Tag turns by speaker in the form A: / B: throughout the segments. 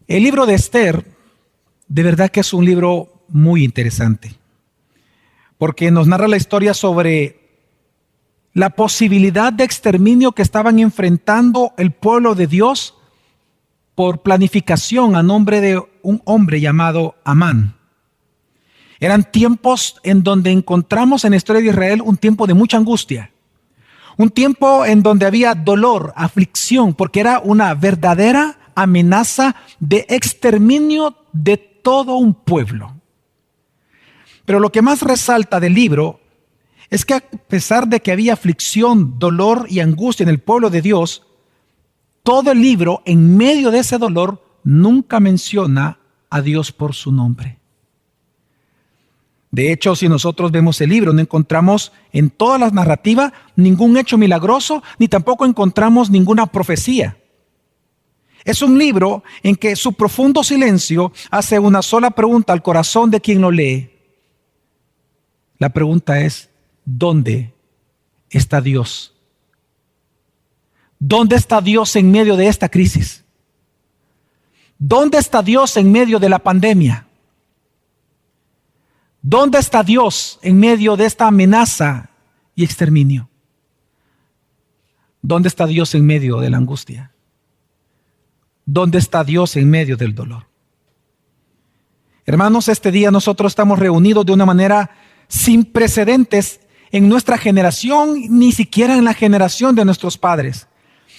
A: El libro de Esther, de verdad que es un libro muy interesante, porque nos narra la historia sobre la posibilidad de exterminio que estaban enfrentando el pueblo de Dios por planificación a nombre de un hombre llamado Amán. Eran tiempos en donde encontramos en la historia de Israel un tiempo de mucha angustia, un tiempo en donde había dolor, aflicción, porque era una verdadera amenaza de exterminio de todo un pueblo. Pero lo que más resalta del libro es que a pesar de que había aflicción, dolor y angustia en el pueblo de Dios, todo el libro, en medio de ese dolor, nunca menciona a Dios por su nombre. De hecho, si nosotros vemos el libro, no encontramos en toda la narrativa ningún hecho milagroso, ni tampoco encontramos ninguna profecía. Es un libro en que su profundo silencio hace una sola pregunta al corazón de quien lo lee. La pregunta es, ¿dónde está Dios? ¿Dónde está Dios en medio de esta crisis? ¿Dónde está Dios en medio de la pandemia? ¿Dónde está Dios en medio de esta amenaza y exterminio? ¿Dónde está Dios en medio de la angustia? ¿Dónde está Dios en medio del dolor? Hermanos, este día nosotros estamos reunidos de una manera sin precedentes en nuestra generación, ni siquiera en la generación de nuestros padres.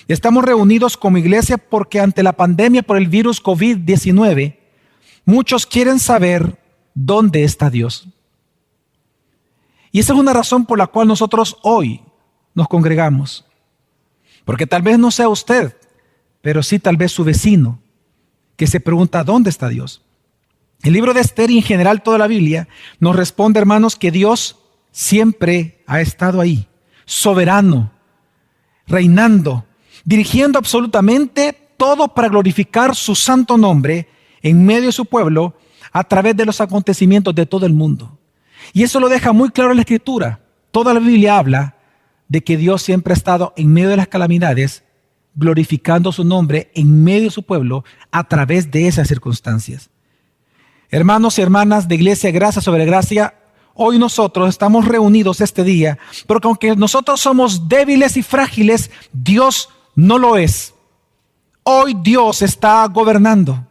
A: Estamos reunidos como iglesia porque ante la pandemia por el virus COVID-19, muchos quieren saber dónde está Dios. Y esa es una razón por la cual nosotros hoy nos congregamos. Porque tal vez no sea usted, pero sí tal vez su vecino, que se pregunta ¿dónde está Dios? El libro de Esther y en general toda la Biblia nos responde, hermanos, que Dios siempre ha estado ahí, soberano, reinando, dirigiendo absolutamente todo para glorificar su santo nombre en medio de su pueblo a través de los acontecimientos de todo el mundo. Y eso lo deja muy claro en la Escritura. Toda la Biblia habla de que Dios siempre ha estado en medio de las calamidades, glorificando su nombre en medio de su pueblo a través de esas circunstancias. Hermanos y hermanas de Iglesia Gracia sobre Gracia, hoy nosotros estamos reunidos este día, porque aunque nosotros somos débiles y frágiles, Dios no lo es. Hoy Dios está gobernando.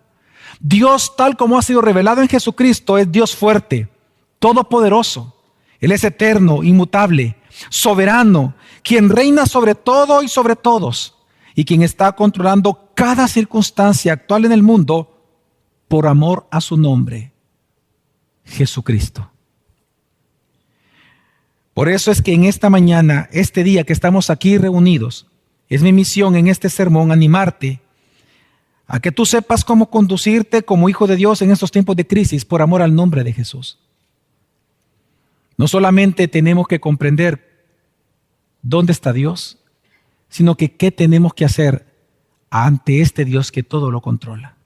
A: Dios, tal como ha sido revelado en Jesucristo, es Dios fuerte, todopoderoso. Él es eterno, inmutable, soberano, quien reina sobre todo y sobre todos, y quien está controlando cada circunstancia actual en el mundo por amor a su nombre, Jesucristo. Por eso es que en esta mañana, este día que estamos aquí reunidos, es mi misión en este sermón animarte a que tú sepas cómo conducirte como hijo de Dios en estos tiempos de crisis por amor al nombre de Jesús. No solamente tenemos que comprender dónde está Dios, sino que qué tenemos que hacer ante este Dios que todo lo controla.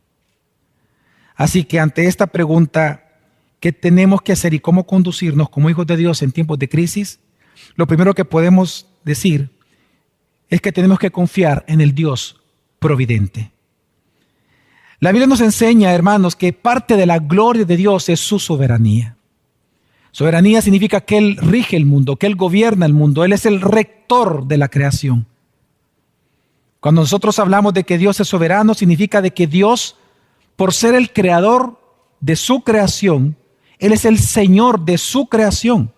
A: Así que ante esta pregunta, ¿qué tenemos que hacer y cómo conducirnos como hijos de Dios en tiempos de crisis? Lo primero que podemos decir es que tenemos que confiar en el Dios providente. La Biblia nos enseña, hermanos, que parte de la gloria de Dios es su soberanía. Soberanía significa que Él rige el mundo, que Él gobierna el mundo. Él es el rector de la creación. Cuando nosotros hablamos de que Dios es soberano, significa de que Dios, por ser el creador de su creación, Él es el Señor de su creación.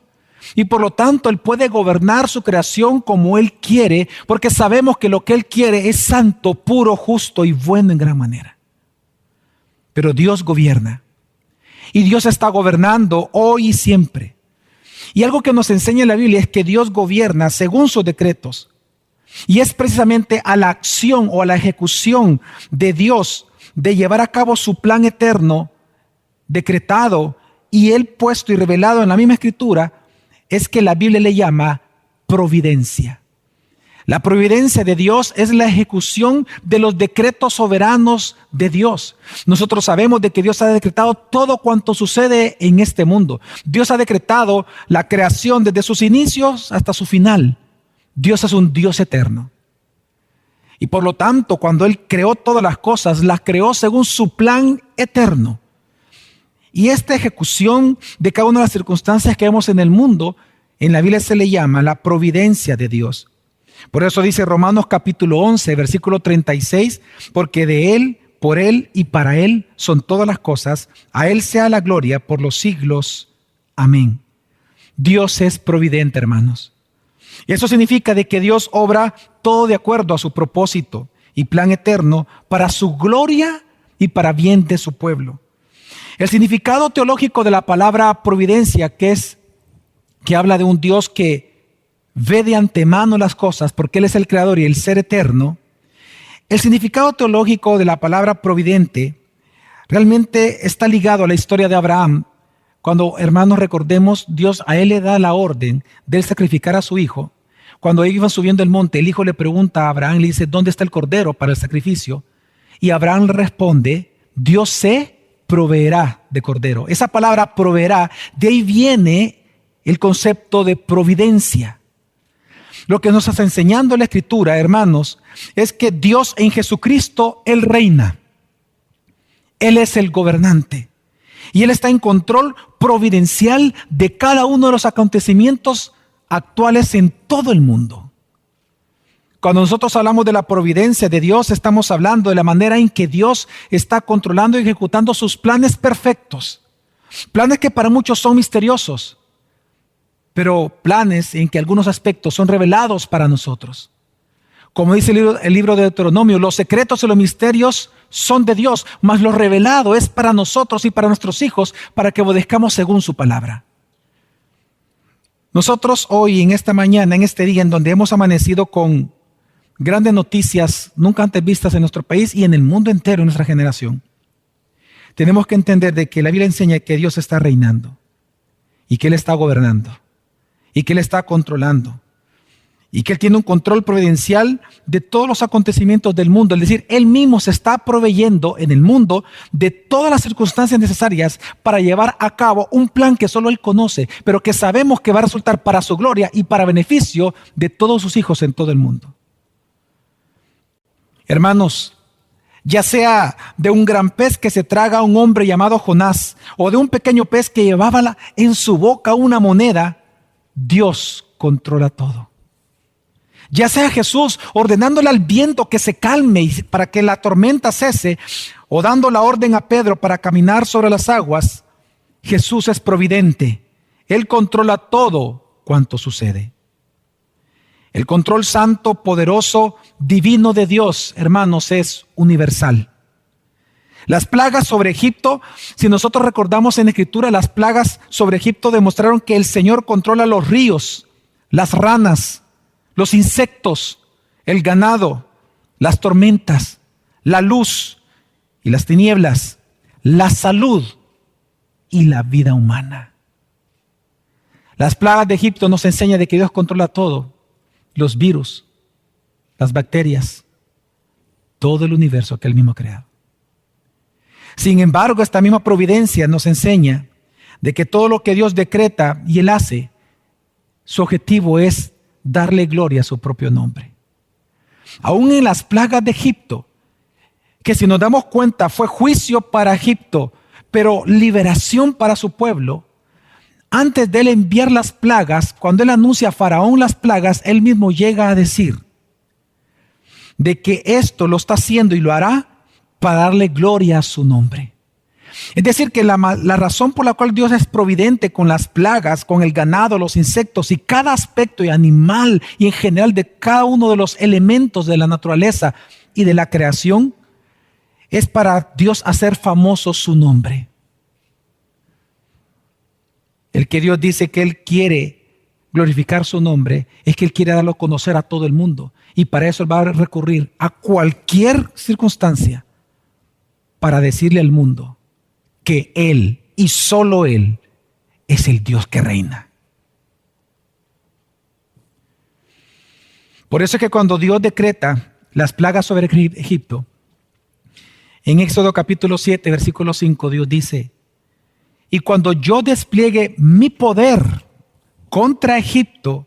A: Y por lo tanto, Él puede gobernar su creación como Él quiere, porque sabemos que lo que Él quiere es santo, puro, justo y bueno en gran manera. Pero Dios gobierna. Y Dios está gobernando hoy y siempre. Y algo que nos enseña la Biblia es que Dios gobierna según sus decretos. Y es precisamente a la acción o a la ejecución de Dios de llevar a cabo su plan eterno, decretado y Él puesto y revelado en la misma Escritura, es que la Biblia le llama providencia. La providencia de Dios es la ejecución de los decretos soberanos de Dios. Nosotros sabemos de que Dios ha decretado todo cuanto sucede en este mundo. Dios ha decretado la creación desde sus inicios hasta su final. Dios es un Dios eterno. Y por lo tanto, cuando Él creó todas las cosas, las creó según su plan eterno. Y esta ejecución de cada una de las circunstancias que vemos en el mundo, en la Biblia se le llama la providencia de Dios. Por eso dice Romanos capítulo 11, versículo 36, porque de Él, por Él y para Él son todas las cosas, a Él sea la gloria por los siglos. Amén. Dios es providente, hermanos. Y eso significa de que Dios obra todo de acuerdo a su propósito y plan eterno para su gloria y para bien de su pueblo. El significado teológico de la palabra providencia, que habla de un Dios que ve de antemano las cosas porque Él es el creador y el ser eterno. El significado teológico de la palabra providente realmente está ligado a la historia de Abraham. Cuando, hermanos, recordemos, Dios a él le da la orden de él sacrificar a su hijo. Cuando ellos iban subiendo el monte, el hijo le pregunta a Abraham, le dice, ¿dónde está el cordero para el sacrificio? Y Abraham le responde, Dios se proveerá de cordero. Esa palabra proveerá, de ahí viene el concepto de providencia. Lo que nos está enseñando la Escritura, hermanos, es que Dios en Jesucristo, Él reina. Él es el gobernante. Y Él está en control providencial de cada uno de los acontecimientos actuales en todo el mundo. Cuando nosotros hablamos de la providencia de Dios, estamos hablando de la manera en que Dios está controlando y ejecutando sus planes perfectos. Planes que para muchos son misteriosos, pero planes en que algunos aspectos son revelados para nosotros. Como dice el libro de Deuteronomio, los secretos y los misterios son de Dios, mas lo revelado es para nosotros y para nuestros hijos, para que obedezcamos según su palabra. Nosotros hoy, en esta mañana, en este día en donde hemos amanecido con grandes noticias nunca antes vistas en nuestro país y en el mundo entero, en nuestra generación, tenemos que entender de que la Biblia enseña que Dios está reinando y que Él está gobernando y que Él está controlando y que Él tiene un control providencial de todos los acontecimientos del mundo. Es decir, Él mismo se está proveyendo en el mundo de todas las circunstancias necesarias para llevar a cabo un plan que solo Él conoce, pero que sabemos que va a resultar para su gloria y para beneficio de todos sus hijos en todo el mundo. Hermanos, ya sea de un gran pez que se traga a un hombre llamado Jonás, o de un pequeño pez que llevaba en su boca una moneda, Dios controla todo. Ya sea Jesús ordenándole al viento que se calme para que la tormenta cese, o dando la orden a Pedro para caminar sobre las aguas, Jesús es providente. Él controla todo cuanto sucede. El control santo, poderoso, divino de Dios, hermanos, es universal. Las plagas sobre Egipto, si nosotros recordamos en Escritura, las plagas sobre Egipto demostraron que el Señor controla los ríos, las ranas, los insectos, el ganado, las tormentas, la luz y las tinieblas, la salud y la vida humana. Las plagas de Egipto nos enseñan de que Dios controla todo. Los virus, las bacterias, todo el universo que Él mismo ha creado. Sin embargo, esta misma providencia nos enseña de que todo lo que Dios decreta y Él hace, su objetivo es darle gloria a su propio nombre. Aún en las plagas de Egipto, que si nos damos cuenta fue juicio para Egipto, pero liberación para su pueblo. Antes de Él enviar las plagas, cuando Él anuncia a Faraón las plagas, Él mismo llega a decir de que esto lo está haciendo y lo hará para darle gloria a su nombre. Es decir, que la razón por la cual Dios es providente con las plagas, con el ganado, los insectos y cada aspecto y animal y en general de cada uno de los elementos de la naturaleza y de la creación, es para Dios hacer famoso su nombre. El que Dios dice que Él quiere glorificar su nombre es que Él quiere darlo a conocer a todo el mundo. Y para eso Él va a recurrir a cualquier circunstancia para decirle al mundo que Él y solo Él es el Dios que reina. Por eso es que cuando Dios decreta las plagas sobre Egipto, en Éxodo capítulo 7, versículo 5, Dios dice: y cuando yo despliegue mi poder contra Egipto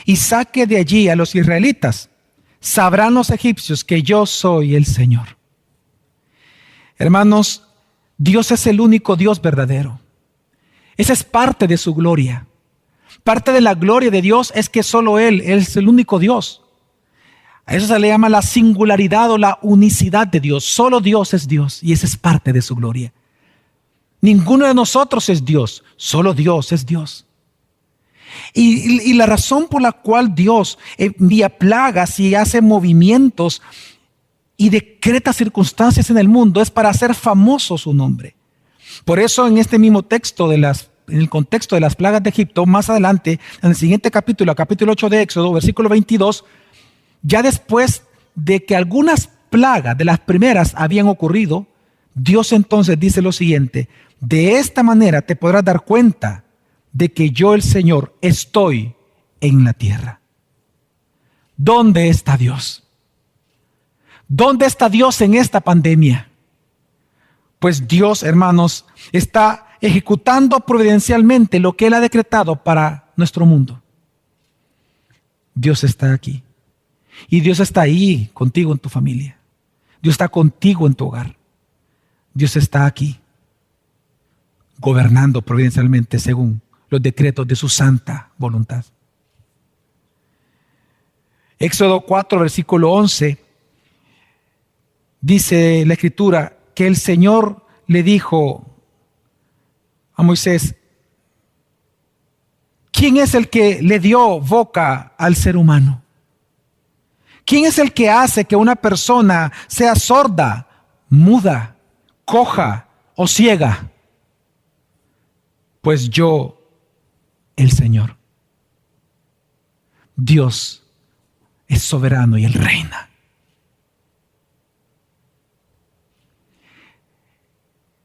A: y saque de allí a los israelitas, sabrán los egipcios que yo soy el Señor. Hermanos, Dios es el único Dios verdadero. Esa es parte de su gloria. Parte de la gloria de Dios es que solo Él es el único Dios. A eso se le llama la singularidad o la unicidad de Dios. Solo Dios es Dios y esa es parte de su gloria. Ninguno de nosotros es Dios, solo Dios es Dios. Y la razón por la cual Dios envía plagas y hace movimientos y decreta circunstancias en el mundo es para hacer famoso su nombre. Por eso en este mismo texto en el contexto de las plagas de Egipto, más adelante, en el siguiente capítulo 8 de Éxodo, versículo 22, ya después de que algunas plagas de las primeras habían ocurrido, Dios entonces dice lo siguiente: de esta manera te podrás dar cuenta de que yo, el Señor, estoy en la tierra. ¿Dónde está Dios? ¿Dónde está Dios en esta pandemia? Pues Dios, hermanos, está ejecutando providencialmente lo que Él ha decretado para nuestro mundo. Dios está aquí. Y Dios está ahí contigo en tu familia. Dios está contigo en tu hogar. Dios está aquí, gobernando providencialmente según los decretos de su santa voluntad. Éxodo 4, versículo 11, dice la Escritura que el Señor le dijo a Moisés: ¿quién es el que le dio boca al ser humano? ¿Quién es el que hace que una persona sea sorda, muda, coja o ciega? Pues yo, el Señor. Dios es soberano y Él reina.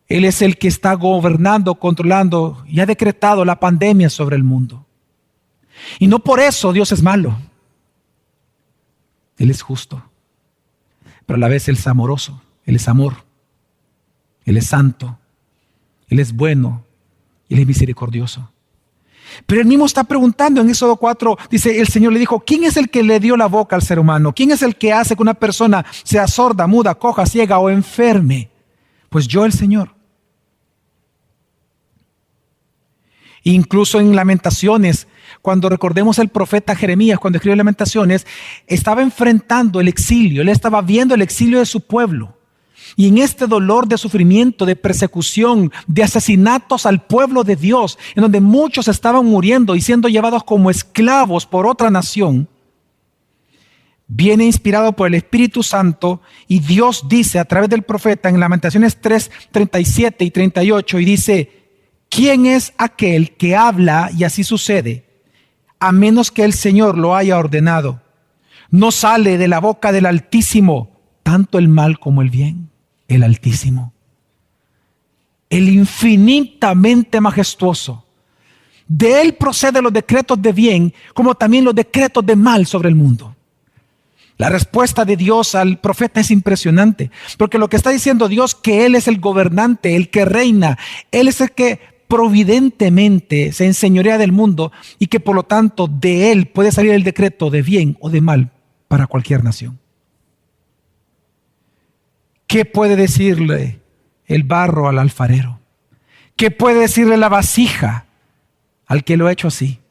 A: Él es el que está gobernando, controlando y ha decretado la pandemia sobre el mundo. Y no por eso Dios es malo. Él es justo, pero a la vez Él es amoroso, Él es amor, Él es santo, Él es bueno, Él es misericordioso. Pero Él mismo está preguntando en Éxodo 4, dice, el Señor le dijo: ¿quién es el que le dio la boca al ser humano? ¿Quién es el que hace que una persona sea sorda, muda, coja, ciega o enferme? Pues yo, el Señor. Incluso en Lamentaciones, cuando recordemos el profeta Jeremías, cuando escribió Lamentaciones, estaba enfrentando el exilio, él estaba viendo el exilio de su pueblo. Y en este dolor de sufrimiento, de persecución, de asesinatos al pueblo de Dios, en donde muchos estaban muriendo y siendo llevados como esclavos por otra nación, viene inspirado por el Espíritu Santo y Dios dice a través del profeta en Lamentaciones 3, 37 y 38, y dice: ¿quién es aquel que habla y así sucede, a menos que el Señor lo haya ordenado? No sale de la boca del Altísimo tanto el mal como el bien. El Altísimo, el infinitamente majestuoso. De Él proceden los decretos de bien, como también los decretos de mal sobre el mundo. La respuesta de Dios al profeta es impresionante, porque lo que está diciendo Dios, que Él es el gobernante, el que reina, Él es el que providentemente se enseñorea del mundo y que por lo tanto de Él puede salir el decreto de bien o de mal para cualquier nación. ¿Qué puede decirle el barro al alfarero? ¿Qué puede decirle la vasija al que lo ha hecho así?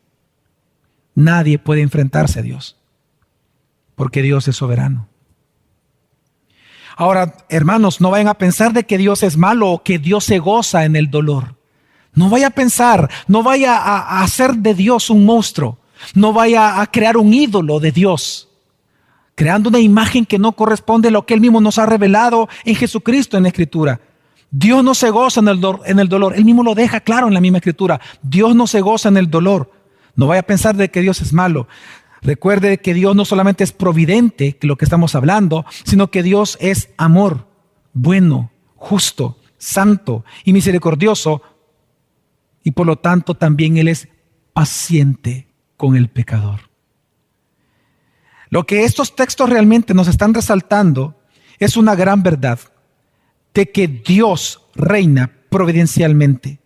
A: Nadie puede enfrentarse a Dios, porque Dios es soberano. Ahora, hermanos, no vayan a pensar de que Dios es malo o que Dios se goza en el dolor. No vaya a pensar, no vaya a hacer de Dios un monstruo. No vaya a crear un ídolo de Dios, creando una imagen que no corresponde a lo que Él mismo nos ha revelado en Jesucristo en la Escritura. Dios no se goza en el dolor. Él mismo lo deja claro en la misma Escritura. Dios no se goza en el dolor. No vaya a pensar de que Dios es malo. Recuerde que Dios no solamente es providente, que lo que estamos hablando, sino que Dios es amor, bueno, justo, santo y misericordioso. Y por lo tanto también Él es paciente con el pecador. Lo que estos textos realmente nos están resaltando es una gran verdad de que Dios reina providencialmente.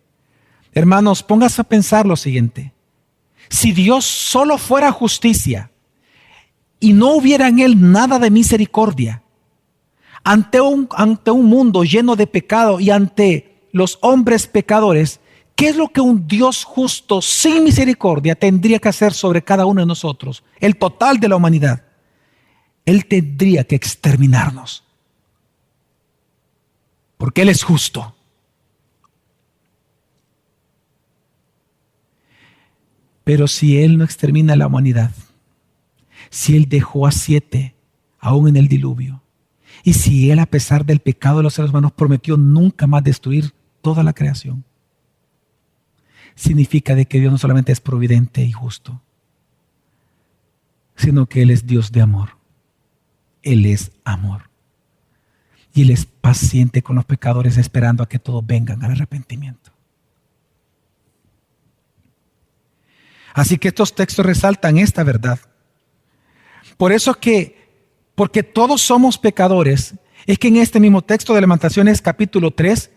A: Hermanos, pónganse a pensar lo siguiente. Si Dios solo fuera justicia y no hubiera en Él nada de misericordia, ante un mundo lleno de pecado y ante los hombres pecadores, ¿qué es lo que un Dios justo sin misericordia tendría que hacer sobre cada uno de nosotros? El total de la humanidad. Él tendría que exterminarnos. Porque Él es justo. Pero si Él no extermina a la humanidad, si Él dejó a 7 aún en el diluvio, y si Él, a pesar del pecado de los seres humanos, prometió nunca más destruir toda la creación, significa de que Dios no solamente es providente y justo, sino que Él es Dios de amor. Él es amor. Y Él es paciente con los pecadores, esperando a que todos vengan al arrepentimiento. Así que estos textos resaltan esta verdad. Por eso porque todos somos pecadores, es que en este mismo texto de Lamentaciones capítulo 3,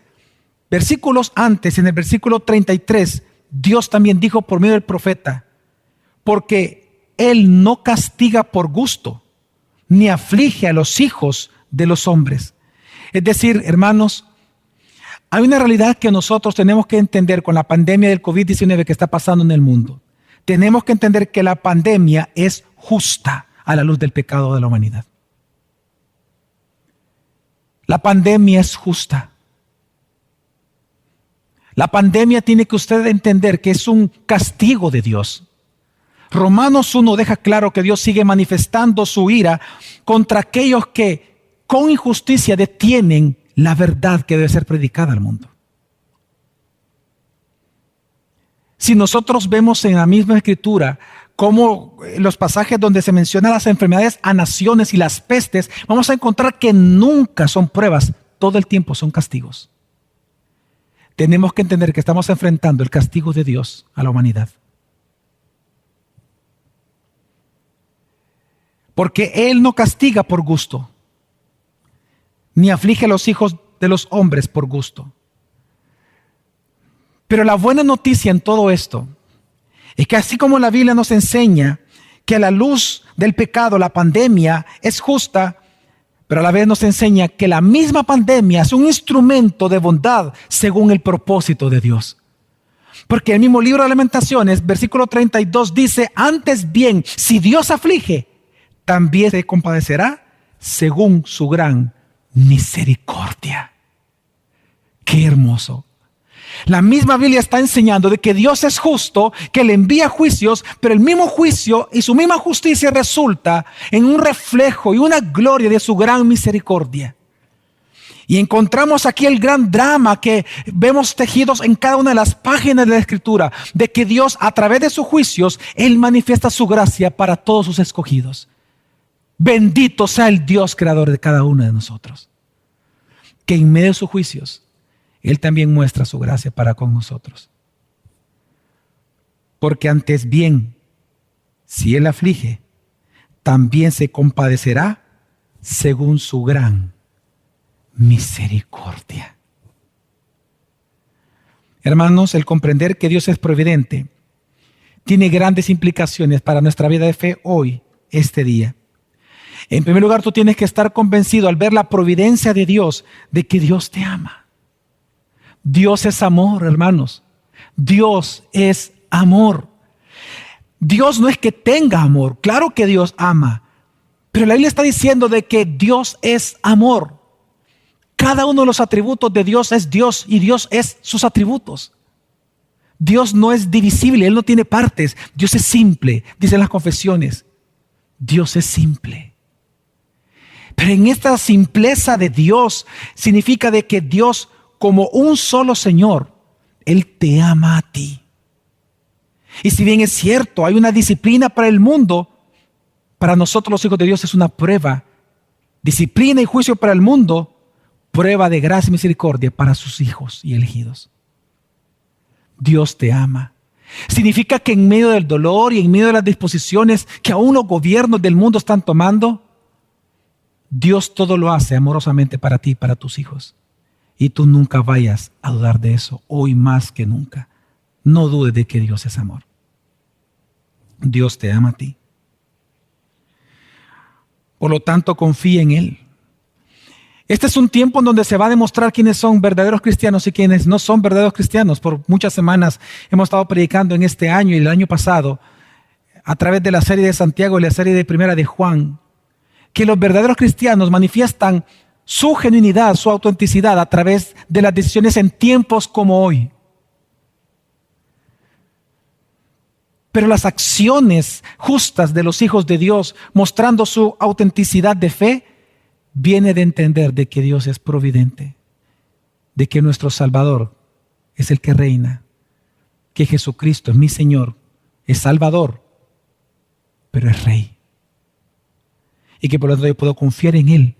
A: versículos antes, en el versículo 33, Dios también dijo por medio del profeta, porque Él no castiga por gusto, ni aflige a los hijos de los hombres. Es decir, hermanos, hay una realidad que nosotros tenemos que entender con la pandemia del COVID-19 que está pasando en el mundo. Tenemos que entender que la pandemia es justa a la luz del pecado de la humanidad. La pandemia es justa. La pandemia tiene que usted entender que es un castigo de Dios. Romanos 1 deja claro que Dios sigue manifestando su ira contra aquellos que con injusticia detienen la verdad que debe ser predicada al mundo. Si nosotros vemos en la misma escritura como los pasajes donde se mencionan las enfermedades a naciones y las pestes, vamos a encontrar que nunca son pruebas, todo el tiempo son castigos. Tenemos que entender que estamos enfrentando el castigo de Dios a la humanidad. Porque Él no castiga por gusto, ni aflige a los hijos de los hombres por gusto. Pero la buena noticia en todo esto es que así como la Biblia nos enseña que a la luz del pecado la pandemia es justa, pero a la vez nos enseña que la misma pandemia es un instrumento de bondad según el propósito de Dios. Porque el mismo libro de Lamentaciones, versículo 32 dice, antes bien, si Dios aflige, también se compadecerá según su gran misericordia. ¡Qué hermoso! La misma Biblia está enseñando de que Dios es justo, que le envía juicios, pero el mismo juicio y su misma justicia resulta en un reflejo y una gloria de su gran misericordia. Y encontramos aquí el gran drama que vemos tejidos en cada una de las páginas de la Escritura, de que Dios, a través de sus juicios, Él manifiesta su gracia para todos sus escogidos. Bendito sea el Dios creador de cada uno de nosotros, que en medio de sus juicios Él también muestra su gracia para con nosotros. Porque antes bien, si Él aflige, también se compadecerá según su gran misericordia. Hermanos, el comprender que Dios es providente tiene grandes implicaciones para nuestra vida de fe hoy, este día. En primer lugar, tú tienes que estar convencido al ver la providencia de Dios, de que Dios te ama. Dios es amor, hermanos. Dios es amor. Dios no es que tenga amor. Claro que Dios ama. Pero la Biblia está diciendo de que Dios es amor. Cada uno de los atributos de Dios es Dios y Dios es sus atributos. Dios no es divisible, Él no tiene partes. Dios es simple, dicen las confesiones. Dios es simple. Pero en esta simpleza de Dios significa de que Dios, como un solo Señor, Él te ama a ti. Y si bien es cierto, hay una disciplina para el mundo, para nosotros los hijos de Dios es una prueba. Disciplina y juicio para el mundo, prueba de gracia y misericordia para sus hijos y elegidos. Dios te ama. Significa que en medio del dolor y en medio de las disposiciones que aún los gobiernos del mundo están tomando, Dios todo lo hace amorosamente para ti y para tus hijos. Y tú nunca vayas a dudar de eso, hoy más que nunca. No dudes de que Dios es amor. Dios te ama a ti. Por lo tanto, confía en Él. Este es un tiempo en donde se va a demostrar quiénes son verdaderos cristianos y quiénes no son verdaderos cristianos. Por muchas semanas hemos estado predicando en este año y el año pasado, a través de la serie de Santiago y la serie de Primera de Juan, que los verdaderos cristianos manifiestan su genuinidad, su autenticidad a través de las decisiones en tiempos como hoy. Pero las acciones justas de los hijos de Dios, mostrando su autenticidad de fe, viene de entender de que Dios es providente, de que nuestro Salvador es el que reina, que Jesucristo es mi Señor, es Salvador, pero es Rey. Y que por lo tanto yo puedo confiar en Él,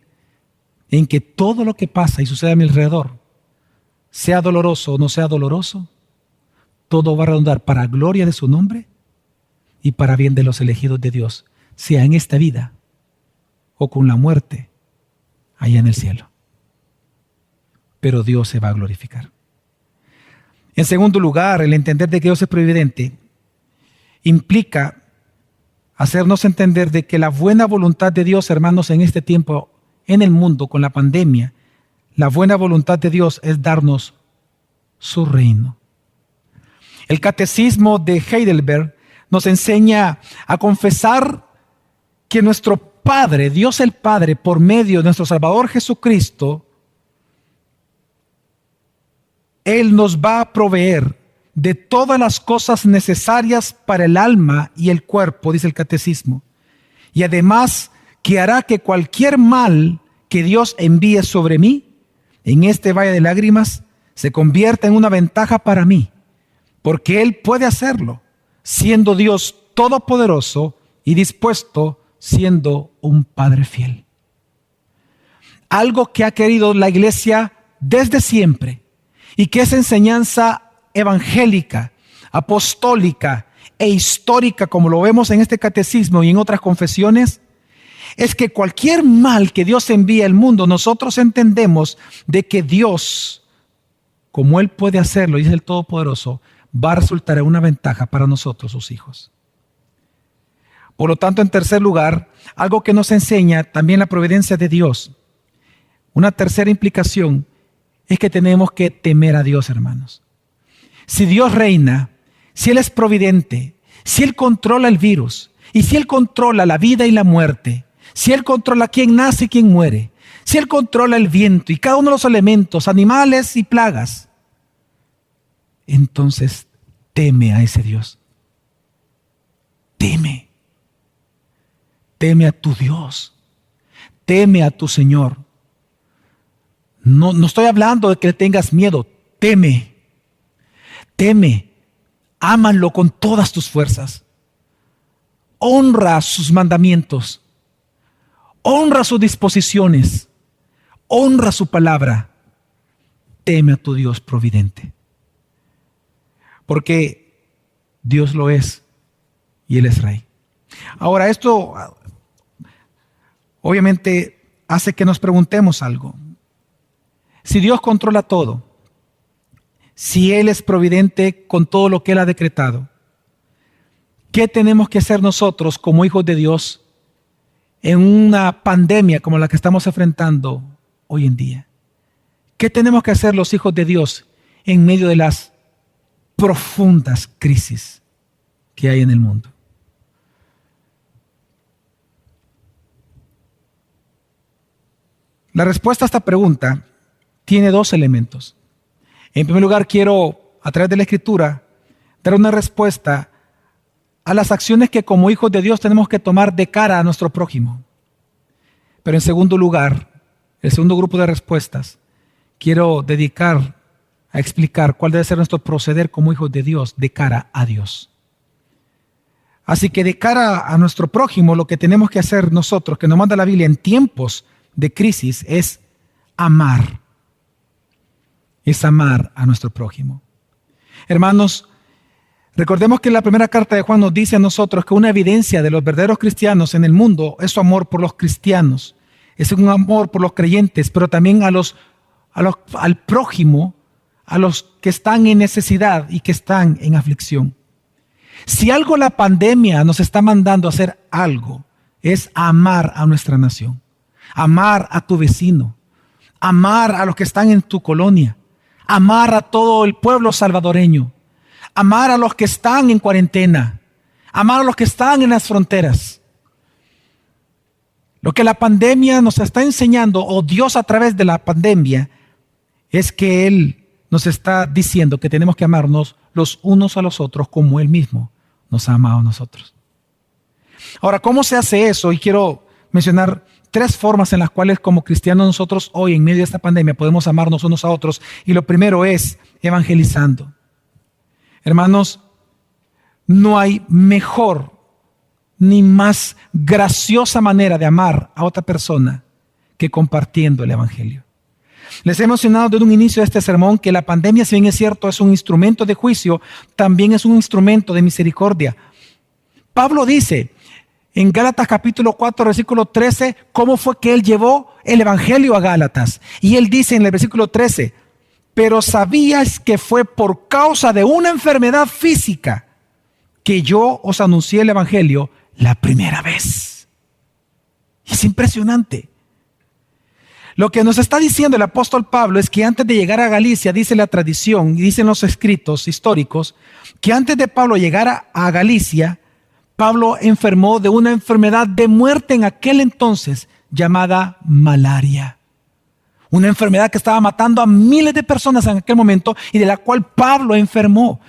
A: en que todo lo que pasa y sucede a mi alrededor, sea doloroso o no sea doloroso, todo va a redundar para gloria de su nombre y para bien de los elegidos de Dios, sea en esta vida o con la muerte allá en el cielo. Pero Dios se va a glorificar. En segundo lugar, el entender de que Dios es providente implica hacernos entender de que la buena voluntad de Dios, hermanos, en este tiempo, en el mundo, con la pandemia, la buena voluntad de Dios es darnos su reino. El catecismo de Heidelberg nos enseña a confesar que nuestro Padre, Dios el Padre, por medio de nuestro Salvador Jesucristo, Él nos va a proveer de todas las cosas necesarias para el alma y el cuerpo, dice el catecismo. Y además que hará que cualquier mal que Dios envíe sobre mí, en este valle de lágrimas, se convierta en una ventaja para mí, porque Él puede hacerlo, siendo Dios todopoderoso y dispuesto, siendo un Padre fiel. Algo que ha querido la iglesia desde siempre y que es enseñanza evangélica, apostólica e histórica, como lo vemos en este catecismo y en otras confesiones, es que cualquier mal que Dios envíe al mundo, nosotros entendemos de que Dios, como Él puede hacerlo y es el Todopoderoso, va a resultar en una ventaja para nosotros, sus hijos. Por lo tanto, en tercer lugar, algo que nos enseña también la providencia de Dios. Una tercera implicación es que tenemos que temer a Dios, hermanos. Si Dios reina, si Él es providente, si Él controla el virus, y si Él controla la vida y la muerte, si Él controla quién nace y quién muere, si Él controla el viento y cada uno de los elementos, animales y plagas, entonces teme a ese Dios. Teme. Teme a tu Dios. Teme a tu Señor. No estoy hablando de que tengas miedo. Teme. Teme. Ámalo con todas tus fuerzas. Honra sus mandamientos. Honra sus disposiciones. Honra su palabra. Teme a tu Dios providente. Porque Dios lo es y Él es Rey. Ahora, esto obviamente hace que nos preguntemos algo. Si Dios controla todo, si Él es providente con todo lo que Él ha decretado, ¿qué tenemos que hacer nosotros como hijos de Dios en una pandemia como la que estamos enfrentando hoy en día? ¿Qué tenemos que hacer los hijos de Dios en medio de las profundas crisis que hay en el mundo? La respuesta a esta pregunta tiene dos elementos. En primer lugar, quiero, a través de la Escritura, dar una respuesta a las acciones que como hijos de Dios tenemos que tomar de cara a nuestro prójimo. Pero en segundo lugar, el segundo grupo de respuestas, quiero dedicar a explicar cuál debe ser nuestro proceder como hijos de Dios de cara a Dios. Así que de cara a nuestro prójimo, lo que tenemos que hacer nosotros, que nos manda la Biblia en tiempos de crisis, es amar. Es amar a nuestro prójimo. Hermanos, Recordemos que la primera carta de Juan nos dice a nosotros que una evidencia de los verdaderos cristianos en el mundo es su amor por los cristianos. Es un amor por los creyentes, pero también al prójimo, a los que están en necesidad y que están en aflicción. Si algo la pandemia nos está mandando a hacer algo, es amar a nuestra nación, amar a tu vecino, amar a los que están en tu colonia, amar a todo el pueblo salvadoreño, amar a los que están en cuarentena, amar a los que están en las fronteras. Lo que la pandemia nos está enseñando, o Dios a través de la pandemia, es que Él nos está diciendo que tenemos que amarnos los unos a los otros como Él mismo nos ha amado a nosotros. Ahora, ¿cómo se hace eso? Y quiero mencionar 3 formas en las cuales como cristianos nosotros hoy en medio de esta pandemia podemos amarnos unos a otros. Y lo primero es evangelizando. Hermanos, no hay mejor ni más graciosa manera de amar a otra persona que compartiendo el evangelio. Les he mencionado desde un inicio de este sermón que la pandemia, si bien es cierto, es un instrumento de juicio, también es un instrumento de misericordia. Pablo dice en Gálatas capítulo 4, versículo 13, cómo fue que él llevó el evangelio a Gálatas. Y él dice en el versículo 13, pero sabías que fue por causa de una enfermedad física que yo os anuncié el evangelio la primera vez. Es impresionante. Lo que nos está diciendo el apóstol Pablo es que antes de llegar a Galicia, dice la tradición y dicen los escritos históricos, que antes de Pablo llegar a Galicia, Pablo enfermó de una enfermedad de muerte en aquel entonces llamada malaria. Una enfermedad que estaba matando a miles de personas en aquel momento y de la cual Pablo enfermó.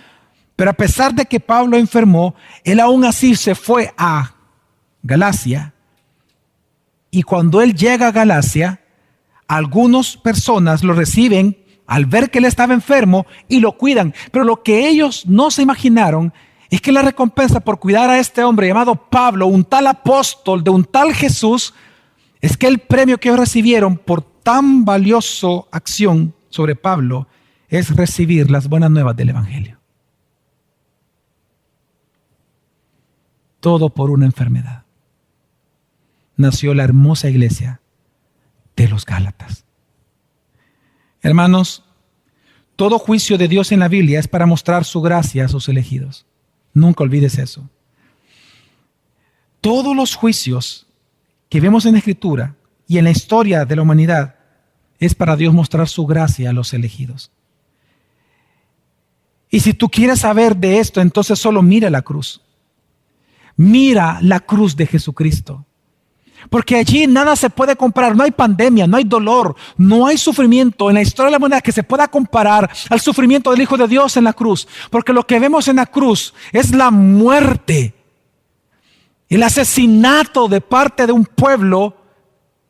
A: Pero a pesar de que Pablo enfermó, él aún así se fue a Galacia. Y cuando él llega a Galacia, algunas personas lo reciben al ver que él estaba enfermo y lo cuidan. Pero lo que ellos no se imaginaron es que la recompensa por cuidar a este hombre llamado Pablo, un tal apóstol de un tal Jesús, es que el premio que ellos recibieron por tan valiosa acción sobre Pablo es recibir las buenas nuevas del evangelio. Todo por una enfermedad. Nació la hermosa iglesia de los Gálatas. Hermanos, todo juicio de Dios en la Biblia es para mostrar su gracia a sus elegidos. Nunca olvides eso. Todos los juicios que vemos en la Escritura y en la historia de la humanidad es para Dios mostrar su gracia a los elegidos. Y si tú quieres saber de esto, entonces solo mira la cruz. Mira la cruz de Jesucristo. Porque allí nada se puede comparar, no hay pandemia, no hay dolor, no hay sufrimiento en la historia de la humanidad que se pueda comparar al sufrimiento del Hijo de Dios en la cruz. Porque lo que vemos en la cruz es la muerte, el asesinato de parte de un pueblo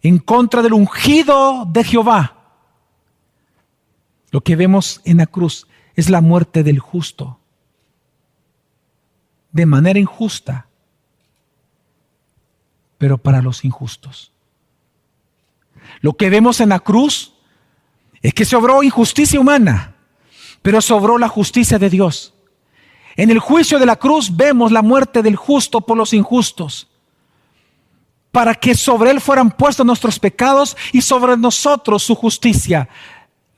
A: en contra del ungido de Jehová. Lo que vemos en la cruz es la muerte del justo, de manera injusta, pero para los injustos. Lo que vemos en la cruz es que se obró injusticia humana, pero se obró la justicia de Dios. En el juicio de la cruz vemos la muerte del justo por los injustos, para que sobre él fueran puestos nuestros pecados y sobre nosotros su justicia,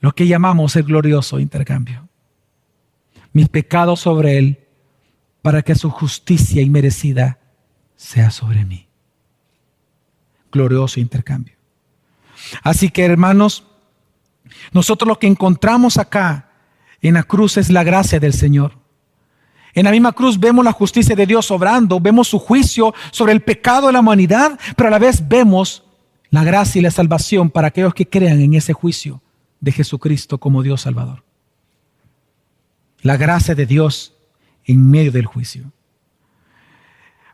A: lo que llamamos el glorioso intercambio. Mis pecados sobre él, para que su justicia inmerecida sea sobre mí. Glorioso intercambio. Así que, hermanos, nosotros lo que encontramos acá en la cruz es la gracia del Señor. En la misma cruz vemos la justicia de Dios obrando, vemos su juicio sobre el pecado de la humanidad, pero a la vez vemos la gracia y la salvación para aquellos que crean en ese juicio de Jesucristo como Dios Salvador. La gracia de Dios en medio del juicio.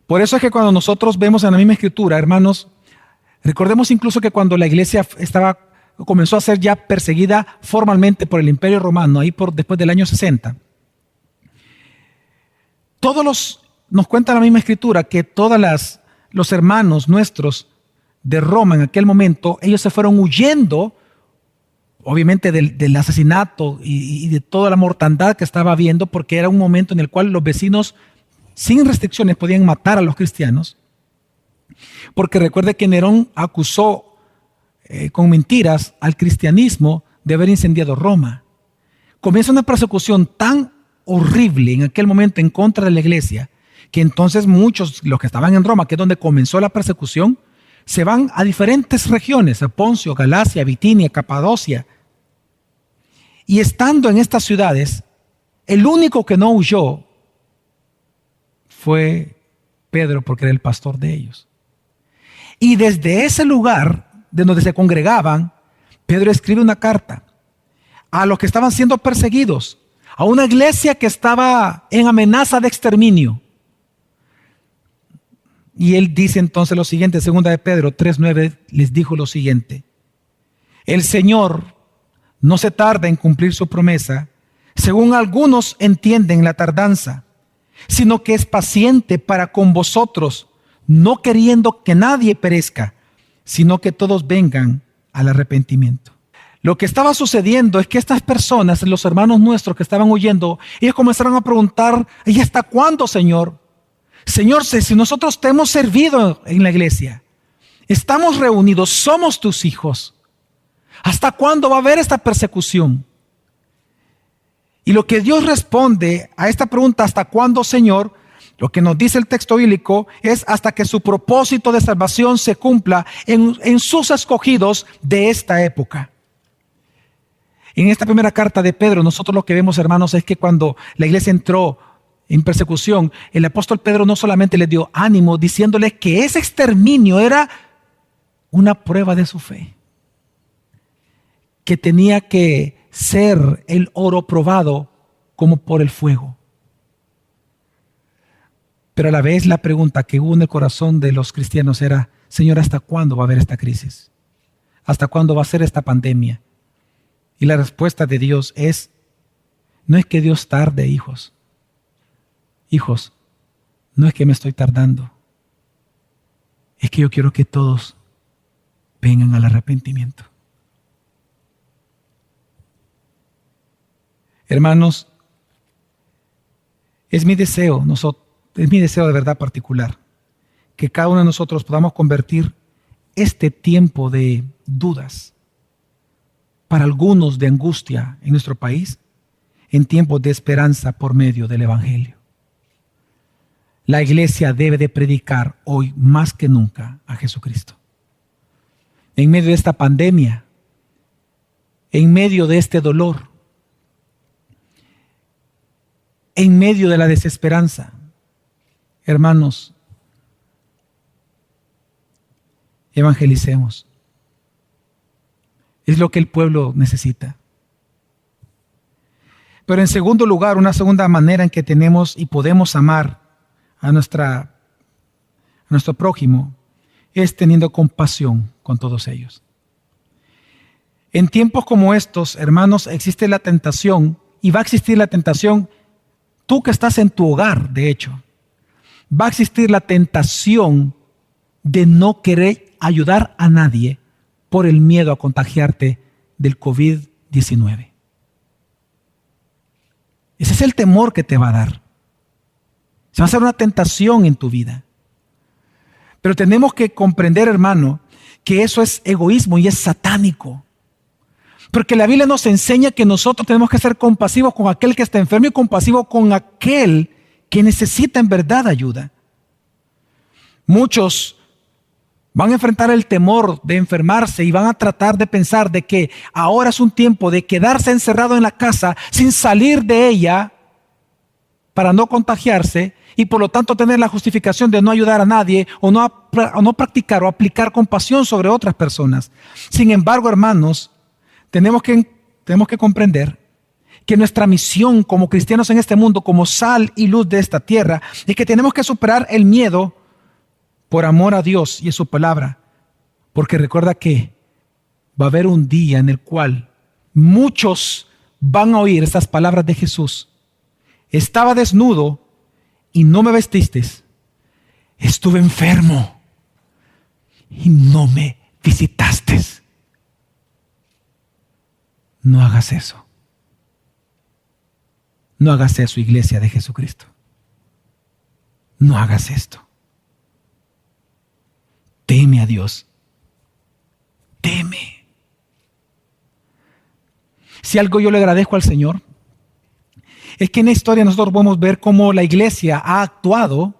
A: Por eso es que cuando nosotros vemos en la misma Escritura, hermanos, recordemos incluso que cuando la iglesia comenzó a ser ya perseguida formalmente por el Imperio Romano, después del año 60, nos cuenta la misma Escritura que todos los hermanos nuestros de Roma en aquel momento, ellos se fueron huyendo obviamente del asesinato y de toda la mortandad que estaba habiendo, porque era un momento en el cual los vecinos sin restricciones podían matar a los cristianos. Porque recuerde que Nerón acusó con mentiras al cristianismo de haber incendiado Roma. Comienza una persecución tan horrible en aquel momento en contra de la iglesia, que entonces muchos, los que estaban en Roma, que es donde comenzó la persecución, se van a diferentes regiones, a Poncio, Galacia, Bitinia, Capadocia. Y estando en estas ciudades, el único que no huyó fue Pedro, porque era el pastor de ellos. Y desde ese lugar, de donde se congregaban, Pedro escribe una carta a los que estaban siendo perseguidos, a una iglesia que estaba en amenaza de exterminio. Y él dice entonces lo siguiente, segunda de Pedro 3:9, les dijo lo siguiente: el Señor no se tarda en cumplir su promesa, según algunos entienden la tardanza, sino que es paciente para con vosotros, no queriendo que nadie perezca, sino que todos vengan al arrepentimiento. Lo que estaba sucediendo es que estas personas, los hermanos nuestros que estaban huyendo, ellos comenzaron a preguntar: ¿y hasta cuándo, Señor? Señor, si nosotros te hemos servido en la iglesia, estamos reunidos, somos tus hijos, ¿hasta cuándo va a haber esta persecución? Y lo que Dios responde a esta pregunta, ¿hasta cuándo, Señor?, lo que nos dice el texto bíblico es hasta que su propósito de salvación se cumpla en sus escogidos de esta época. En esta primera carta de Pedro, nosotros lo que vemos, hermanos, es que cuando la iglesia entró en persecución, el apóstol Pedro no solamente les dio ánimo diciéndoles que ese exterminio era una prueba de su fe, que tenía que ser el oro probado como por el fuego. Pero a la vez la pregunta que hubo en el corazón de los cristianos era: Señor, ¿hasta cuándo va a haber esta crisis? ¿Hasta cuándo va a ser esta pandemia? Y la respuesta de Dios es: no es que Dios tarde, hijos. Hijos, no es que me estoy tardando. Es que yo quiero que todos vengan al arrepentimiento. Hermanos, es mi deseo de verdad particular, que cada uno de nosotros podamos convertir este tiempo de dudas, para algunos de angustia en nuestro país, en tiempos de esperanza por medio del Evangelio. La iglesia debe de predicar hoy más que nunca a Jesucristo. En medio de esta pandemia, en medio de este dolor, en medio de la desesperanza, hermanos, evangelicemos. Es lo que el pueblo necesita. Pero en segundo lugar, una segunda manera en que tenemos y podemos amar a nuestro prójimo es teniendo compasión con todos ellos. En tiempos como estos, hermanos, existe la tentación, y va a existir la tentación, tú que estás en tu hogar, de hecho, va a existir la tentación de no querer ayudar a nadie por el miedo a contagiarte del COVID-19. Ese es el temor que te va a dar. Se va a hacer una tentación en tu vida. Pero tenemos que comprender, hermano, que eso es egoísmo y es satánico. Porque la Biblia nos enseña que nosotros tenemos que ser compasivos con aquel que está enfermo y compasivos con aquel que necesita en verdad ayuda. Muchos van a enfrentar el temor de enfermarse y van a tratar de pensar de que ahora es un tiempo de quedarse encerrado en la casa sin salir de ella para no contagiarse y por lo tanto tener la justificación de no ayudar a nadie o no practicar o aplicar compasión sobre otras personas. Sin embargo, hermanos, tenemos que comprender que nuestra misión como cristianos en este mundo, como sal y luz de esta tierra, es que tenemos que superar el miedo por amor a Dios y a su palabra. Porque recuerda que va a haber un día en el cual muchos van a oír estas palabras de Jesús. Estaba desnudo y no me vestiste. Estuve enfermo y no me visitaste. No hagas eso. No hagas eso, iglesia de Jesucristo. No hagas esto. Teme a Dios. Teme. Si algo yo le agradezco al Señor, es que en la historia nosotros podemos ver cómo la iglesia ha actuado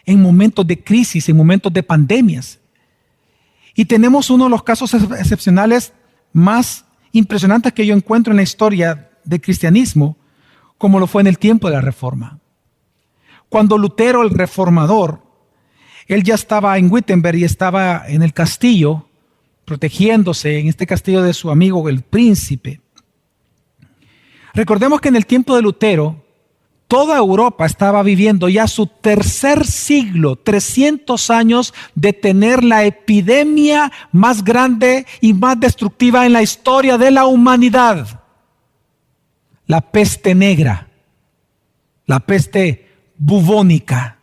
A: en momentos de crisis, en momentos de pandemias. Y tenemos uno de los casos excepcionales más impresionantes que yo encuentro en la historia del cristianismo, como lo fue en el tiempo de la Reforma. Cuando Lutero, el reformador, él ya estaba en Wittenberg y estaba en el castillo, protegiéndose en este castillo de su amigo el príncipe. Recordemos que en el tiempo de Lutero, toda Europa estaba viviendo ya su tercer siglo, 300 años de tener la epidemia más grande y más destructiva en la historia de la humanidad. La peste negra, la peste bubónica.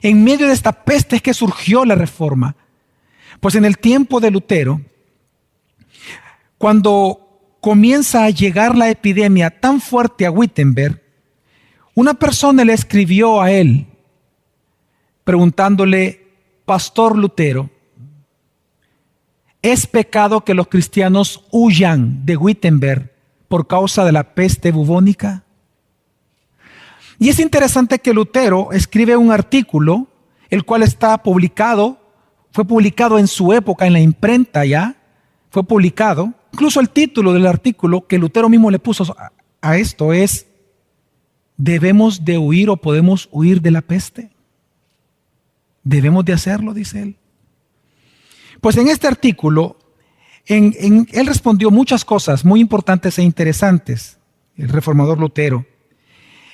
A: En medio de esta peste es que surgió la Reforma. Pues en el tiempo de Lutero, cuando comienza a llegar la epidemia tan fuerte a Wittenberg, una persona le escribió a él preguntándole: Pastor Lutero, ¿es pecado que los cristianos huyan de Wittenberg por causa de la peste bubónica? Y es interesante que Lutero escribe un artículo, el cual fue publicado en su época en la imprenta ya, fue publicado. Incluso el título del artículo que Lutero mismo le puso a esto es: ¿debemos de huir o podemos huir de la peste? ¿Debemos de hacerlo?, dice él. Pues en este artículo, él respondió muchas cosas muy importantes e interesantes, el reformador Lutero.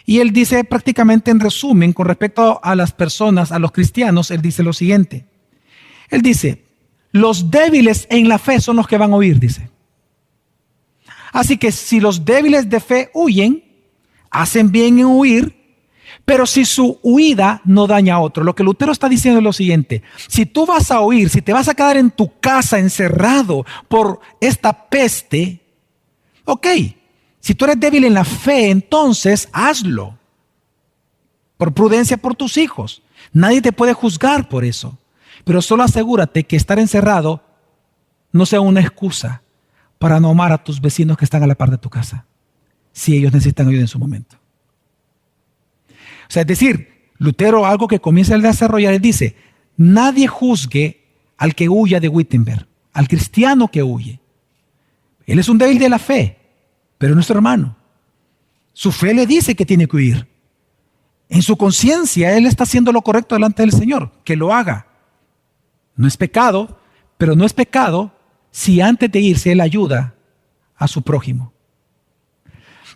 A: Y él dice prácticamente en resumen, con respecto a las personas, a los cristianos, él dice lo siguiente. Él dice: los débiles en la fe son los que van a huir, dice. Así que si los débiles de fe huyen, hacen bien en huir, pero si su huida no daña a otro. Lo que Lutero está diciendo es lo siguiente: si tú vas a huir, si te vas a quedar en tu casa encerrado por esta peste, ok, si tú eres débil en la fe, entonces hazlo. Por prudencia por tus hijos. Nadie te puede juzgar por eso. Pero solo asegúrate que estar encerrado no sea una excusa para no amar a tus vecinos que están a la par de tu casa, si ellos necesitan ayuda en su momento. O sea, es decir, Lutero, algo que comienza a desarrollar, él dice: nadie juzgue al que huya de Wittenberg, al cristiano que huye. Él es un débil de la fe, pero es nuestro hermano. Su fe le dice que tiene que huir. En su conciencia, él está haciendo lo correcto delante del Señor, que lo haga. No es pecado, pero no es pecado si antes de irse él ayuda a su prójimo.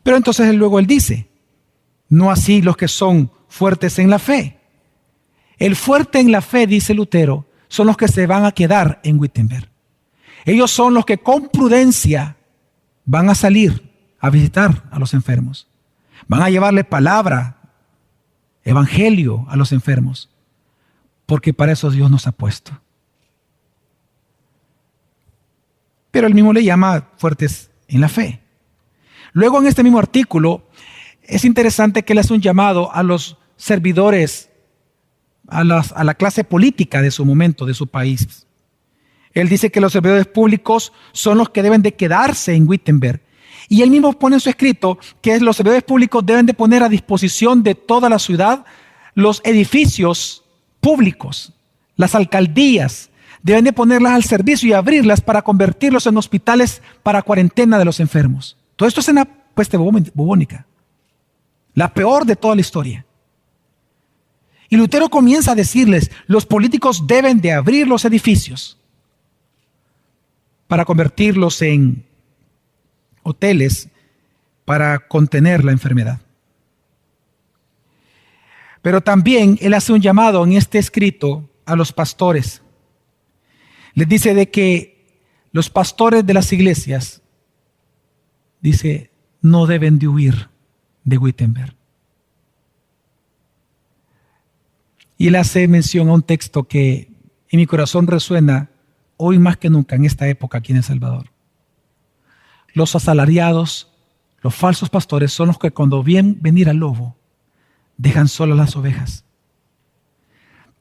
A: Pero entonces luego él dice: no así los que son fuertes en la fe. El fuerte en la fe, dice Lutero, son los que se van a quedar en Wittenberg. Ellos son los que con prudencia van a salir a visitar a los enfermos. Van a llevarle palabra, evangelio a los enfermos, porque para eso Dios nos ha puesto. Pero él mismo le llama fuertes en la fe. Luego en este mismo artículo es interesante que él hace un llamado a los servidores, a la clase política de su momento, de su país. Él dice que los servidores públicos son los que deben de quedarse en Wittenberg. Y él mismo pone en su escrito que los servidores públicos deben de poner a disposición de toda la ciudad los edificios públicos, las alcaldías, deben de ponerlas al servicio y abrirlas para convertirlos en hospitales para cuarentena de los enfermos. Todo esto es en la peste bubónica, la peor de toda la historia. Y Lutero comienza a decirles: los políticos deben de abrir los edificios para convertirlos en hoteles para contener la enfermedad. Pero también él hace un llamado en este escrito a los pastores. Les dice de que los pastores de las iglesias, dice, no deben de huir de Wittenberg. Y él hace mención a un texto que en mi corazón resuena hoy más que nunca en esta época aquí en El Salvador. Los asalariados, los falsos pastores son los que cuando ven venir al lobo, dejan solas las ovejas.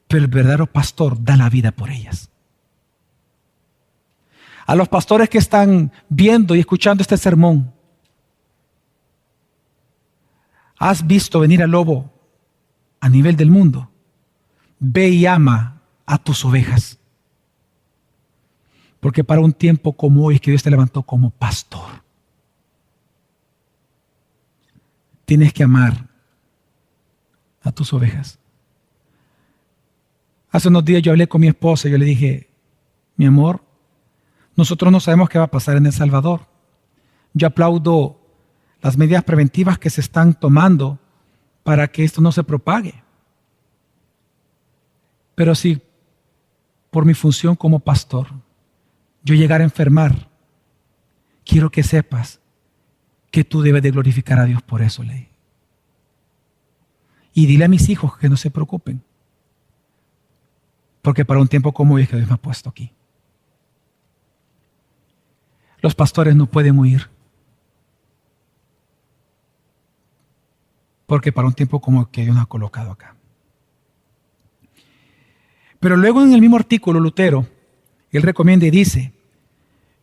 A: Pero el verdadero pastor da la vida por ellas. A los pastores que están viendo y escuchando este sermón, ¿has visto venir al lobo a nivel del mundo? Ve y ama a tus ovejas. Porque para un tiempo como hoy es que Dios te levantó como pastor. Tienes que amar a tus ovejas. Hace unos días yo hablé con mi esposa y yo le dije, mi amor, nosotros no sabemos qué va a pasar en El Salvador. Yo aplaudo las medidas preventivas que se están tomando para que esto no se propague. Pero si por mi función como pastor yo llegara a enfermar, quiero que sepas que tú debes de glorificar a Dios por eso, Ley. Y dile a mis hijos que no se preocupen, porque para un tiempo como hoy es que Dios me ha puesto aquí. Los pastores no pueden huir, porque para un tiempo como que Dios nos ha colocado acá. Pero luego en el mismo artículo, Lutero, él recomienda y dice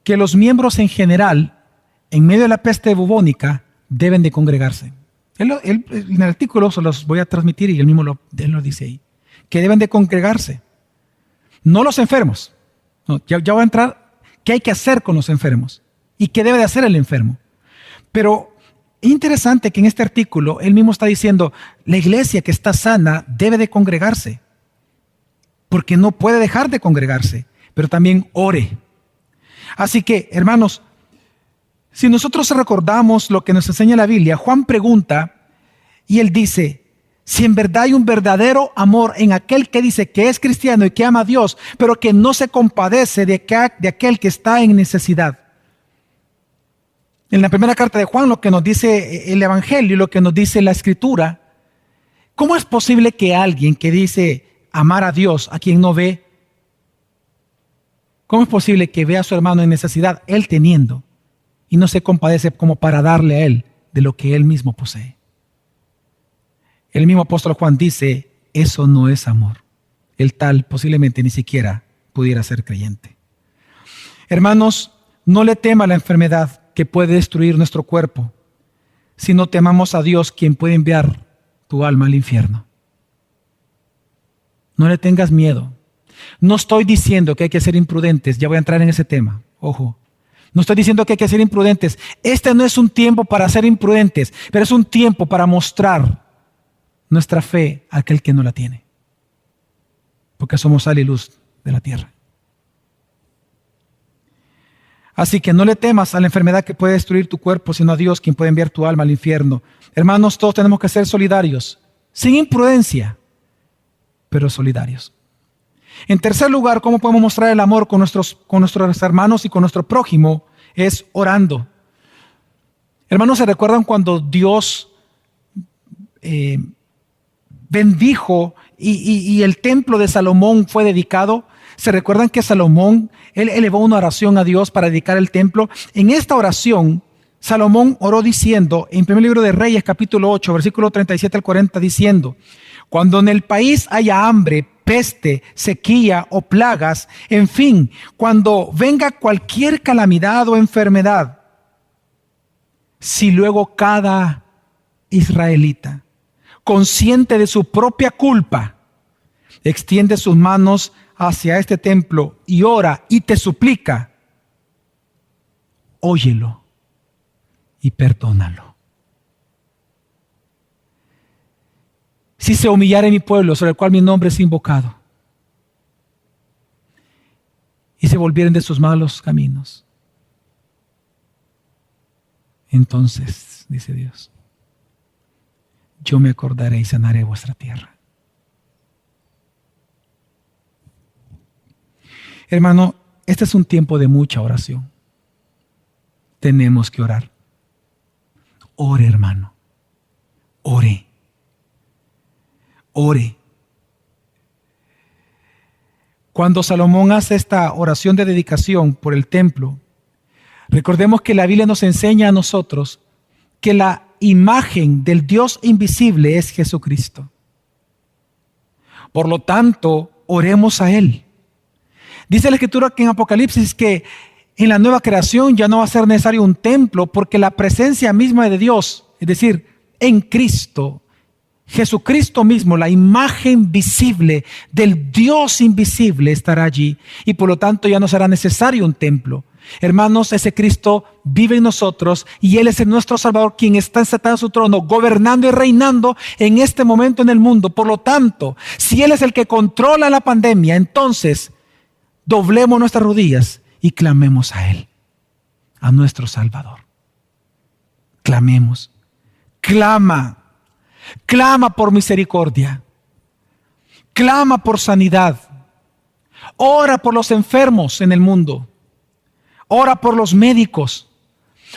A: que los miembros en general, en medio de la peste bubónica, deben de congregarse. Él en el artículo se los voy a transmitir y él mismo él lo dice ahí, que deben de congregarse. No los enfermos. No, ya voy a entrar, ¿qué hay que hacer con los enfermos? ¿Y qué debe de hacer el enfermo? Pero es interesante que en este artículo él mismo está diciendo, la iglesia que está sana debe de congregarse, porque no puede dejar de congregarse, pero también ore. Así que, hermanos, si nosotros recordamos lo que nos enseña la Biblia, Juan pregunta y él dice, si en verdad hay un verdadero amor en aquel que dice que es cristiano y que ama a Dios, pero que no se compadece de aquel que está en necesidad. En la primera carta de Juan, lo que nos dice el Evangelio, lo que nos dice la Escritura, ¿cómo es posible que alguien que dice amar a Dios, a quien no ve, cómo es posible que vea a su hermano en necesidad, él teniendo, y no se compadece como para darle a él de lo que él mismo posee? El mismo apóstol Juan dice, eso no es amor. El tal posiblemente ni siquiera pudiera ser creyente. Hermanos, no le tema la enfermedad que puede destruir nuestro cuerpo, sino temamos a Dios, quien puede enviar tu alma al infierno. No le tengas miedo. No estoy diciendo que hay que ser imprudentes, ya voy a entrar en ese tema, ojo. No estoy diciendo que hay que ser imprudentes. Este no es un tiempo para ser imprudentes, pero es un tiempo para mostrar nuestra fe a aquel que no la tiene. Porque somos sal y luz de la tierra. Así que no le temas a la enfermedad que puede destruir tu cuerpo, sino a Dios, quien puede enviar tu alma al infierno. Hermanos, todos tenemos que ser solidarios, sin imprudencia, pero solidarios. En tercer lugar, ¿cómo podemos mostrar el amor con nuestros hermanos y con nuestro prójimo? Es orando. Hermanos, ¿se recuerdan cuando Dios bendijo y el templo de Salomón fue dedicado? ¿Se recuerdan que Salomón, él elevó una oración a Dios para dedicar el templo? En esta oración, Salomón oró diciendo, en primer libro de Reyes, capítulo 8, versículo 37 al 40, diciendo, cuando en el país haya hambre, peste, sequía o plagas, en fin, cuando venga cualquier calamidad o enfermedad, si luego cada israelita, consciente de su propia culpa, extiende sus manos hacia este templo y ora y te suplica, óyelo y perdónalo. Si se humillare mi pueblo, sobre el cual mi nombre es invocado, y se volvieren de sus malos caminos, entonces, dice Dios, yo me acordaré y sanaré vuestra tierra. Hermano, este es un tiempo de mucha oración. Tenemos que orar. Ore, hermano. Ore. Ore. Cuando Salomón hace esta oración de dedicación por el templo, Recordemos que la Biblia nos enseña a nosotros que la imagen del Dios invisible es Jesucristo. Por lo tanto, oremos a Él. Dice la Escritura que en Apocalipsis que en la nueva creación ya no va a ser necesario un templo, porque la presencia misma de Dios, es decir, en Cristo, Jesucristo mismo, la imagen visible del Dios invisible estará allí, y por lo tanto ya no será necesario un templo. Hermanos, ese Cristo vive en nosotros y Él es nuestro Salvador, quien está sentado en su trono, gobernando y reinando en este momento en el mundo. Por lo tanto, si Él es el que controla la pandemia, entonces doblemos nuestras rodillas y clamemos a Él, a nuestro Salvador. Clamemos. Clama por misericordia. Clama por sanidad. Ora por los enfermos en el mundo. Ora por los médicos.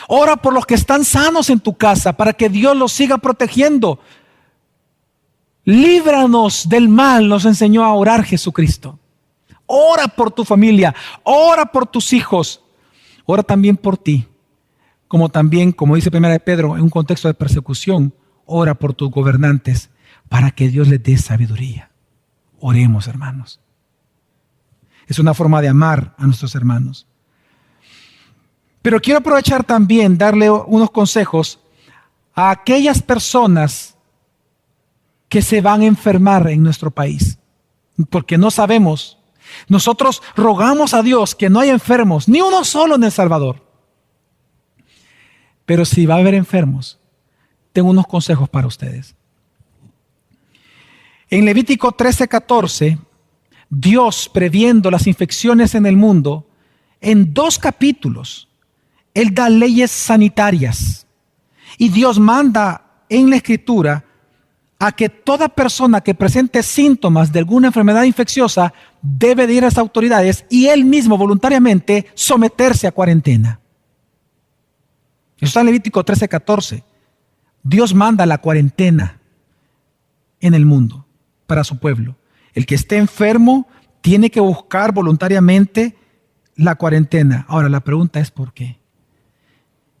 A: Ora por los que están sanos en tu casa para que Dios los siga protegiendo. Líbranos del mal, nos enseñó a orar Jesucristo. Ora por tu familia, ora por tus hijos, ora también por ti. Como también, como dice 1 Pedro, en un contexto de persecución, ora por tus gobernantes para que Dios les dé sabiduría. Oremos, hermanos. Es una forma de amar a nuestros hermanos. Pero quiero aprovechar también, darle unos consejos a aquellas personas que se van a enfermar en nuestro país, porque no sabemos. Nosotros rogamos a Dios que no haya enfermos, ni uno solo en El Salvador. Pero si va a haber enfermos, tengo unos consejos para ustedes. En Levítico 13:14, Dios, previendo las infecciones en el mundo, en 2 capítulos, Él da leyes sanitarias. Y Dios manda en la Escritura a que toda persona que presente síntomas de alguna enfermedad infecciosa debe de ir a las autoridades y él mismo voluntariamente someterse a cuarentena. Eso está en Levítico 13:14. Dios manda la cuarentena en el mundo para su pueblo. El que esté enfermo tiene que buscar voluntariamente la cuarentena. Ahora la pregunta es ¿por qué?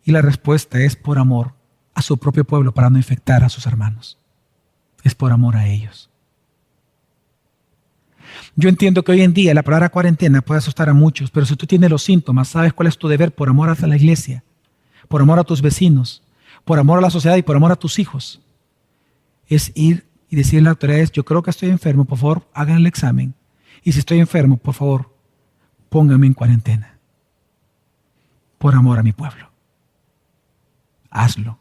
A: Y la respuesta es por amor a su propio pueblo, para no infectar a sus hermanos. Es por amor a ellos. Yo entiendo que hoy en día la palabra cuarentena puede asustar a muchos, pero si tú tienes los síntomas, sabes cuál es tu deber por amor a la iglesia, por amor a tus vecinos, por amor a la sociedad y por amor a tus hijos. Es ir y decirle a las autoridades, yo creo que estoy enfermo, por favor, hagan el examen. Y si estoy enfermo, por favor, pónganme en cuarentena. Por amor a mi pueblo. Hazlo.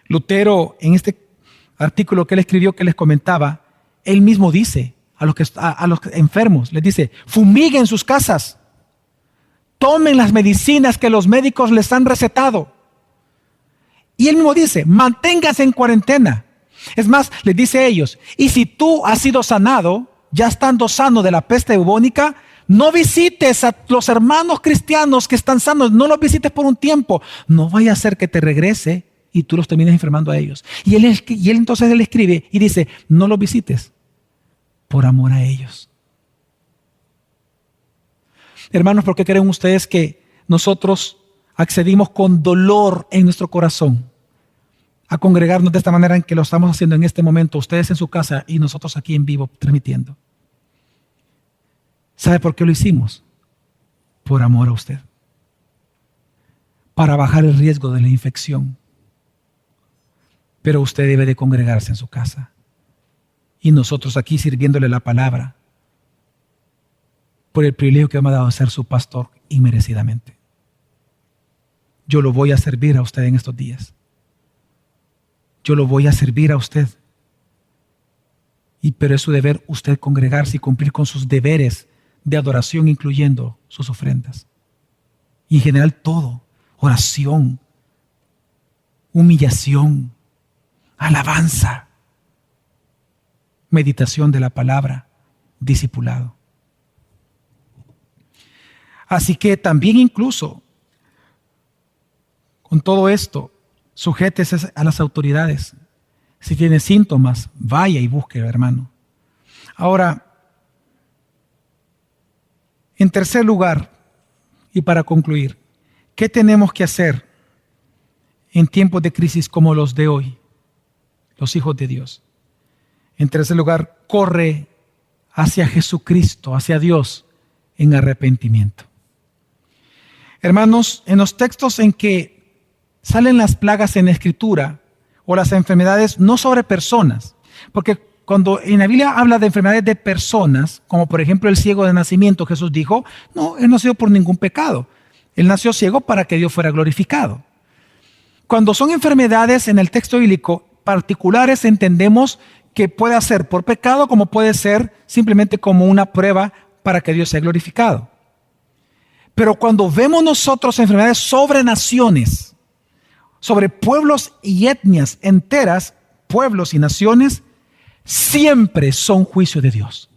A: Lutero, en este artículo que él escribió, que les comentaba, él mismo dice a los enfermos, les dice, fumiguen sus casas, tomen las medicinas que los médicos les han recetado. Y él mismo dice, manténganse en cuarentena. Es más, les dice a ellos, y si tú has sido sanado, ya estando sano de la peste bubónica, no visites a los hermanos cristianos que están sanos, no los visites por un tiempo, no vaya a ser que te regrese y tú los terminas enfermando a ellos. Y él entonces escribe y dice, no los visites por amor a ellos. Hermanos, ¿por qué creen ustedes que nosotros accedimos con dolor en nuestro corazón a congregarnos de esta manera en que lo estamos haciendo en este momento, ustedes en su casa y nosotros aquí en vivo transmitiendo? ¿Sabe por qué lo hicimos? Por amor a usted. Para bajar el riesgo de la infección. Pero usted debe de congregarse en su casa. Y nosotros aquí sirviéndole la palabra. Por el privilegio que me ha dado de ser su pastor inmerecidamente. Yo lo voy a servir a usted en estos días. Yo lo voy a servir a usted. Pero es su deber usted congregarse y cumplir con sus deberes de adoración, incluyendo sus ofrendas. Y en general todo. Oración. Humillación. Alabanza. Meditación de la palabra. Discipulado. Así que también incluso con todo esto, sujétese a las autoridades. Si tiene síntomas, vaya y busque, hermano. Ahora, en tercer lugar, Y para concluir, ¿qué tenemos que hacer en tiempos de crisis como los de hoy, los hijos de Dios? En tercer lugar, corre hacia Jesucristo, hacia Dios, en arrepentimiento. Hermanos, en los textos en que salen las plagas en la Escritura o las enfermedades, no sobre personas, porque cuando en la Biblia habla de enfermedades de personas, como por ejemplo el ciego de nacimiento, Jesús dijo, no, él no nació por ningún pecado. Él nació ciego para que Dios fuera glorificado. Cuando son enfermedades en el texto bíblico particulares, entendemos que puede ser por pecado como puede ser simplemente como una prueba para que Dios sea glorificado. Pero cuando vemos nosotros enfermedades sobre naciones, sobre pueblos y etnias enteras, pueblos y naciones, siempre son juicio de Dios.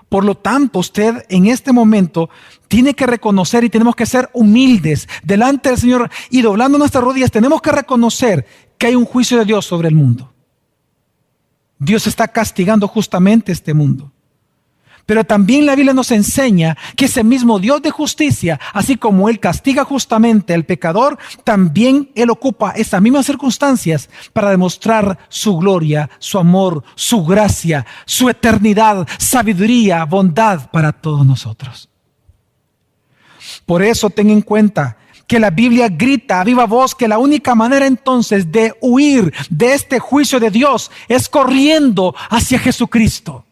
A: Por lo tanto, usted en este momento tiene que reconocer y tenemos que ser humildes delante del Señor y doblando nuestras rodillas, tenemos que reconocer que hay un juicio de Dios sobre el mundo. Dios está castigando justamente este mundo. Pero también la Biblia nos enseña que ese mismo Dios de justicia, así como Él castiga justamente al pecador, también Él ocupa esas mismas circunstancias para demostrar su gloria, su amor, su gracia, su eternidad, sabiduría, bondad para todos nosotros. Por eso ten en cuenta que la Biblia grita a viva voz que la única manera entonces de huir de este juicio de Dios es corriendo hacia Jesucristo.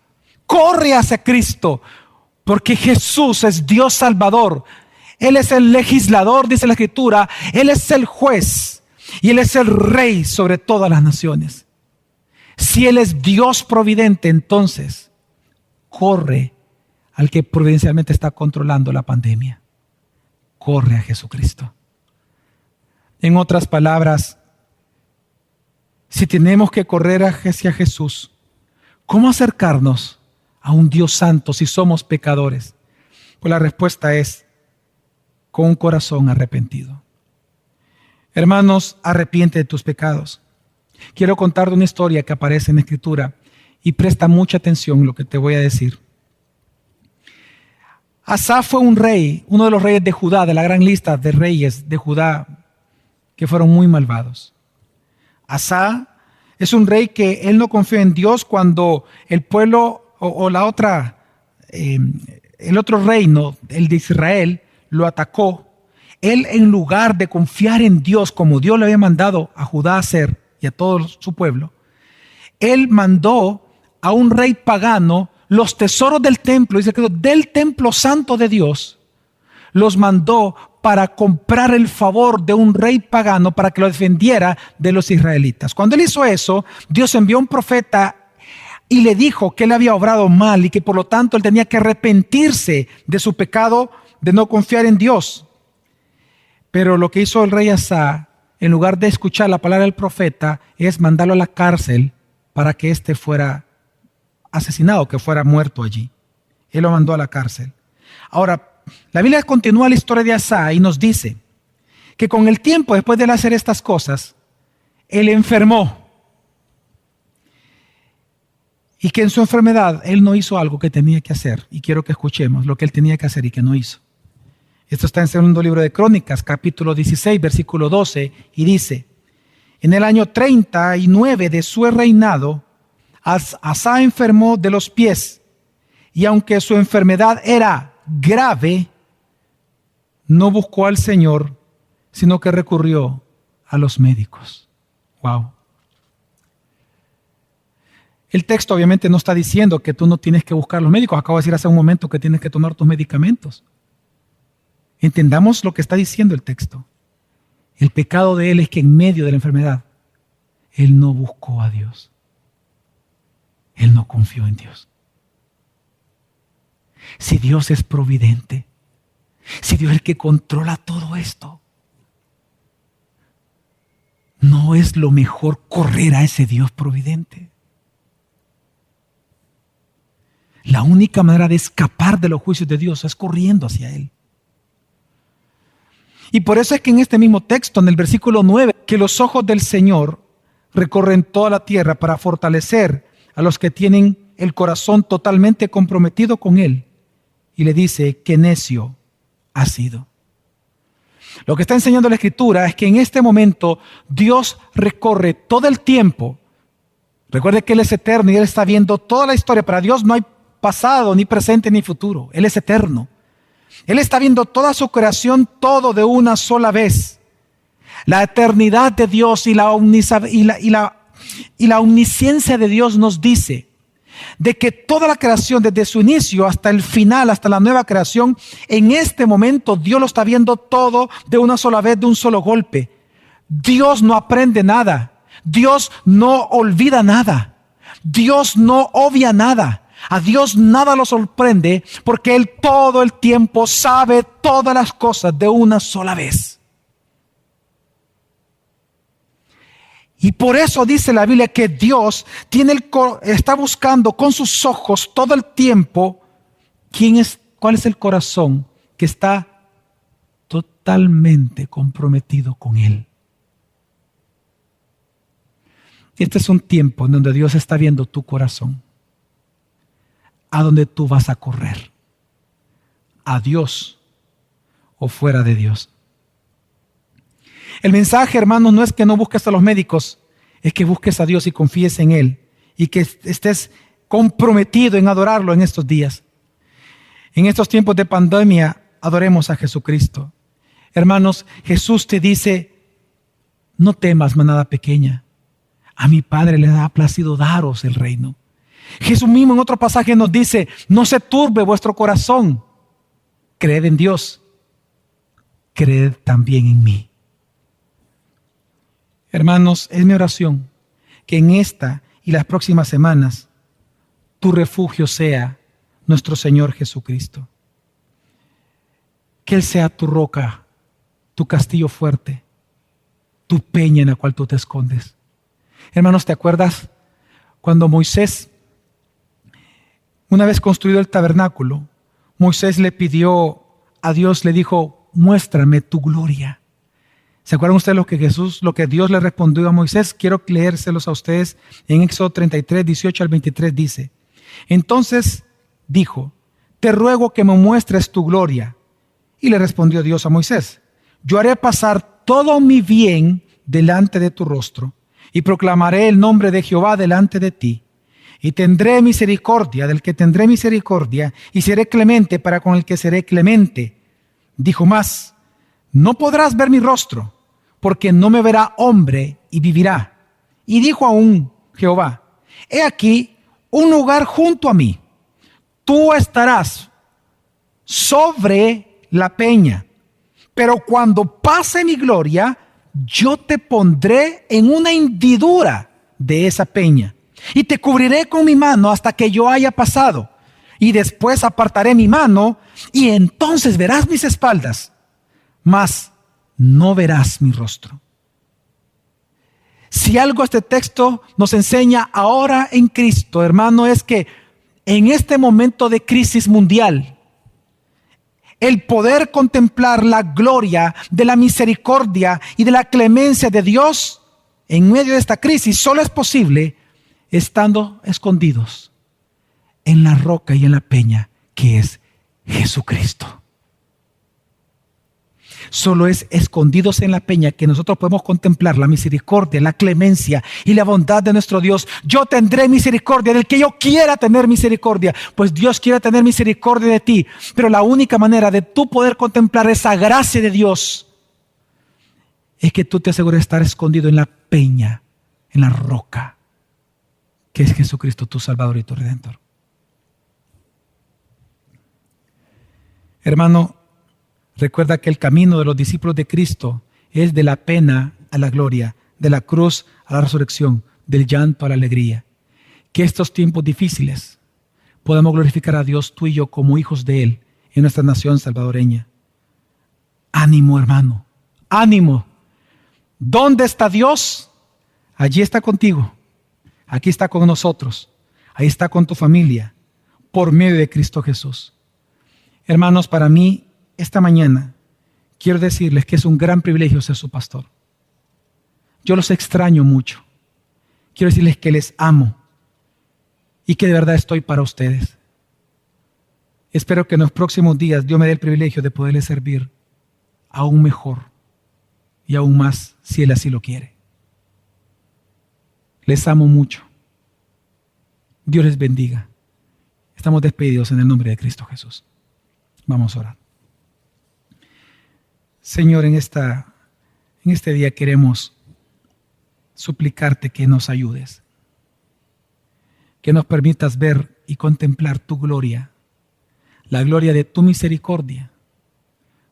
A: Corre hacia Cristo, porque Jesús es Dios Salvador. Él es el legislador, dice la Escritura. Él es el juez y Él es el rey sobre todas las naciones. Si Él es Dios providente, entonces corre al que providencialmente está controlando la pandemia. Corre a Jesucristo. En otras palabras, si tenemos que correr hacia Jesús, ¿cómo acercarnos a un Dios santo si somos pecadores? Pues la respuesta es con un corazón arrepentido. Hermanos, arrepiente de tus pecados. Quiero contarte una historia que aparece en la Escritura y presta mucha atención a lo que te voy a decir. Asa fue un rey, uno de los reyes de Judá, de la gran lista de reyes de Judá que fueron muy malvados. Asa es un rey que él no confió en Dios cuando el pueblo el otro reino, el de Israel, lo atacó. Él, en lugar de confiar en Dios como Dios le había mandado a Judá a hacer y a todo su pueblo, él mandó a un rey pagano los tesoros del templo, dice que del templo santo de Dios, los mandó para comprar el favor de un rey pagano para que lo defendiera de los israelitas. Cuando él hizo eso, Dios envió un profeta y le dijo que él había obrado mal y que por lo tanto él tenía que arrepentirse de su pecado de no confiar en Dios. Pero lo que hizo el rey Asa, en lugar de escuchar la palabra del profeta, es mandarlo a la cárcel para que éste fuera asesinado, que fuera muerto allí. Él lo mandó a la cárcel. Ahora, la Biblia continúa la historia de Asa y nos dice que con el tiempo, después de él hacer estas cosas, él enfermó. Y que en su enfermedad él no hizo algo que tenía que hacer. Y quiero que escuchemos lo que él tenía que hacer y que no hizo. Esto está en el segundo libro de Crónicas, capítulo 16, versículo 12, y dice: en el año 39 de su reinado, Asa enfermó de los pies, y aunque su enfermedad era grave, no buscó al Señor, sino que recurrió a los médicos. Wow. El texto obviamente no está diciendo que tú no tienes que buscar a los médicos. Acabo de decir hace un momento que tienes que tomar tus medicamentos. Entendamos lo que está diciendo el texto. El pecado de él es que en medio de la enfermedad, él no buscó a Dios. Él no confió en Dios. Si Dios es providente, si Dios es el que controla todo esto, ¿no es lo mejor correr a ese Dios providente? La única manera de escapar de los juicios de Dios es corriendo hacia Él. Y por eso es que en este mismo texto, en el versículo 9, que los ojos del Señor recorren toda la tierra para fortalecer a los que tienen el corazón totalmente comprometido con Él. Y le dice: qué necio ha sido. Lo que está enseñando la Escritura es que en este momento Dios recorre todo el tiempo. Recuerde que Él es eterno y Él está viendo toda la historia. Para Dios no hay pasado, ni presente, ni futuro. Él es eterno. Él está viendo toda su creación, todo de una sola vez. La eternidad de Dios y la omnisciencia de Dios nos dice de que toda la creación, desde su inicio hasta el final, hasta la nueva creación, en este momento Dios lo está viendo todo de una sola vez, de un solo golpe. Dios no aprende nada. Dios no olvida nada. Dios no obvia nada. A Dios nada lo sorprende porque Él todo el tiempo sabe todas las cosas de una sola vez. Y por eso dice la Biblia que Dios está buscando con sus ojos todo el tiempo cuál es el corazón que está totalmente comprometido con Él. Este es un tiempo en donde Dios está viendo tu corazón. ¿A dónde tú vas a correr? ¿A Dios o fuera de Dios? El mensaje, hermanos, no es que no busques a los médicos, es que busques a Dios y confíes en Él y que estés comprometido en adorarlo en estos días. En estos tiempos de pandemia, adoremos a Jesucristo. Hermanos, Jesús te dice, no temas, manada pequeña. A mi Padre le ha placido daros el reino. Jesús mismo en otro pasaje nos dice, no se turbe vuestro corazón. Creed en Dios. Creed también en mí. Hermanos, es mi oración que en esta y las próximas semanas tu refugio sea nuestro Señor Jesucristo. Que Él sea tu roca, tu castillo fuerte, tu peña en la cual tú te escondes. Hermanos, ¿te acuerdas cuando Moisés, una vez construido el tabernáculo, Moisés le pidió a Dios, le dijo, muéstrame tu gloria? ¿Se acuerdan ustedes lo que Dios le respondió a Moisés? Quiero leérselos a ustedes en Éxodo 33, 18 al 23 dice, entonces dijo, te ruego que me muestres tu gloria. Y le respondió Dios a Moisés, yo haré pasar todo mi bien delante de tu rostro y proclamaré el nombre de Jehová delante de ti. Y tendré misericordia del que tendré misericordia y seré clemente para con el que seré clemente. Dijo más, no podrás ver mi rostro, porque no me verá hombre y vivirá. Y dijo aún Jehová, he aquí un lugar junto a mí. Tú estarás sobre la peña, pero cuando pase mi gloria, yo te pondré en una hendidura de esa peña y te cubriré con mi mano hasta que yo haya pasado. Y después apartaré mi mano y entonces verás mis espaldas, mas no verás mi rostro. Si algo este texto nos enseña ahora en Cristo, hermano, es que en este momento de crisis mundial, el poder contemplar la gloria de la misericordia y de la clemencia de Dios en medio de esta crisis solo es posible estando escondidos en la roca y en la peña que es Jesucristo. Solo es escondidos en la peña que nosotros podemos contemplar la misericordia, la clemencia y la bondad de nuestro Dios. Yo tendré misericordia del que yo quiera tener misericordia, pues Dios quiere tener misericordia de ti. Pero la única manera de tú poder contemplar esa gracia de Dios es que tú te asegures de estar escondido en la peña, en la roca, que es Jesucristo, tu Salvador y tu Redentor. Hermano, recuerda que el camino de los discípulos de Cristo es de la pena a la gloria, de la cruz a la resurrección, del llanto a la alegría. Que estos tiempos difíciles podamos glorificar a Dios tú y yo como hijos de Él en nuestra nación salvadoreña. Ánimo, hermano, ánimo. ¿Dónde está Dios? Allí está contigo. Aquí está con nosotros. Ahí está con tu familia, por medio de Cristo Jesús. Hermanos, para mí, esta mañana, quiero decirles que es un gran privilegio ser su pastor. Yo los extraño mucho. Quiero decirles que les amo y que de verdad estoy para ustedes. Espero que en los próximos días Dios me dé el privilegio de poderles servir aún mejor y aún más si Él así lo quiere. Les amo mucho. Dios les bendiga. Estamos despedidos en el nombre de Cristo Jesús. Vamos a orar. Señor, en este día queremos suplicarte que nos ayudes, que nos permitas ver y contemplar tu gloria, la gloria de tu misericordia,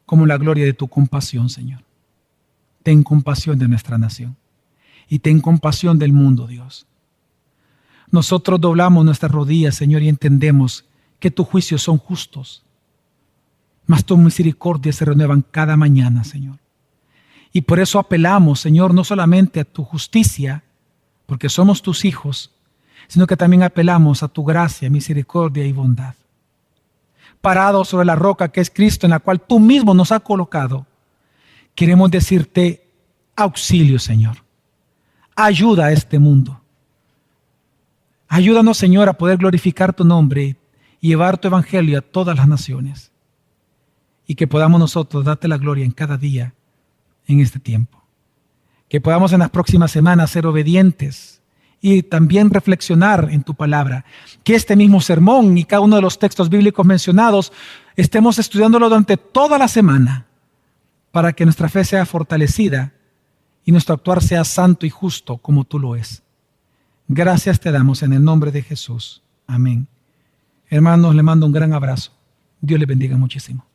A: como la gloria de tu compasión, Señor. Ten compasión de nuestra nación y ten compasión del mundo, Dios. Nosotros doblamos nuestras rodillas, Señor, y entendemos que tus juicios son justos, mas tus misericordias se renuevan cada mañana, Señor. Y por eso apelamos, Señor, no solamente a tu justicia, porque somos tus hijos, sino que también apelamos a tu gracia, misericordia y bondad. Parados sobre la roca que es Cristo, en la cual tú mismo nos has colocado, queremos decirte auxilio, Señor. Ayuda a este mundo. Ayúdanos, Señor, a poder glorificar tu nombre y llevar tu evangelio a todas las naciones. Y que podamos nosotros darte la gloria en cada día en este tiempo. Que podamos en las próximas semanas ser obedientes y también reflexionar en tu palabra. Que este mismo sermón y cada uno de los textos bíblicos mencionados estemos estudiándolo durante toda la semana para que nuestra fe sea fortalecida y nuestro actuar sea santo y justo como tú lo es. Gracias te damos en el nombre de Jesús. Amén. Hermanos, le mando un gran abrazo. Dios les bendiga muchísimo.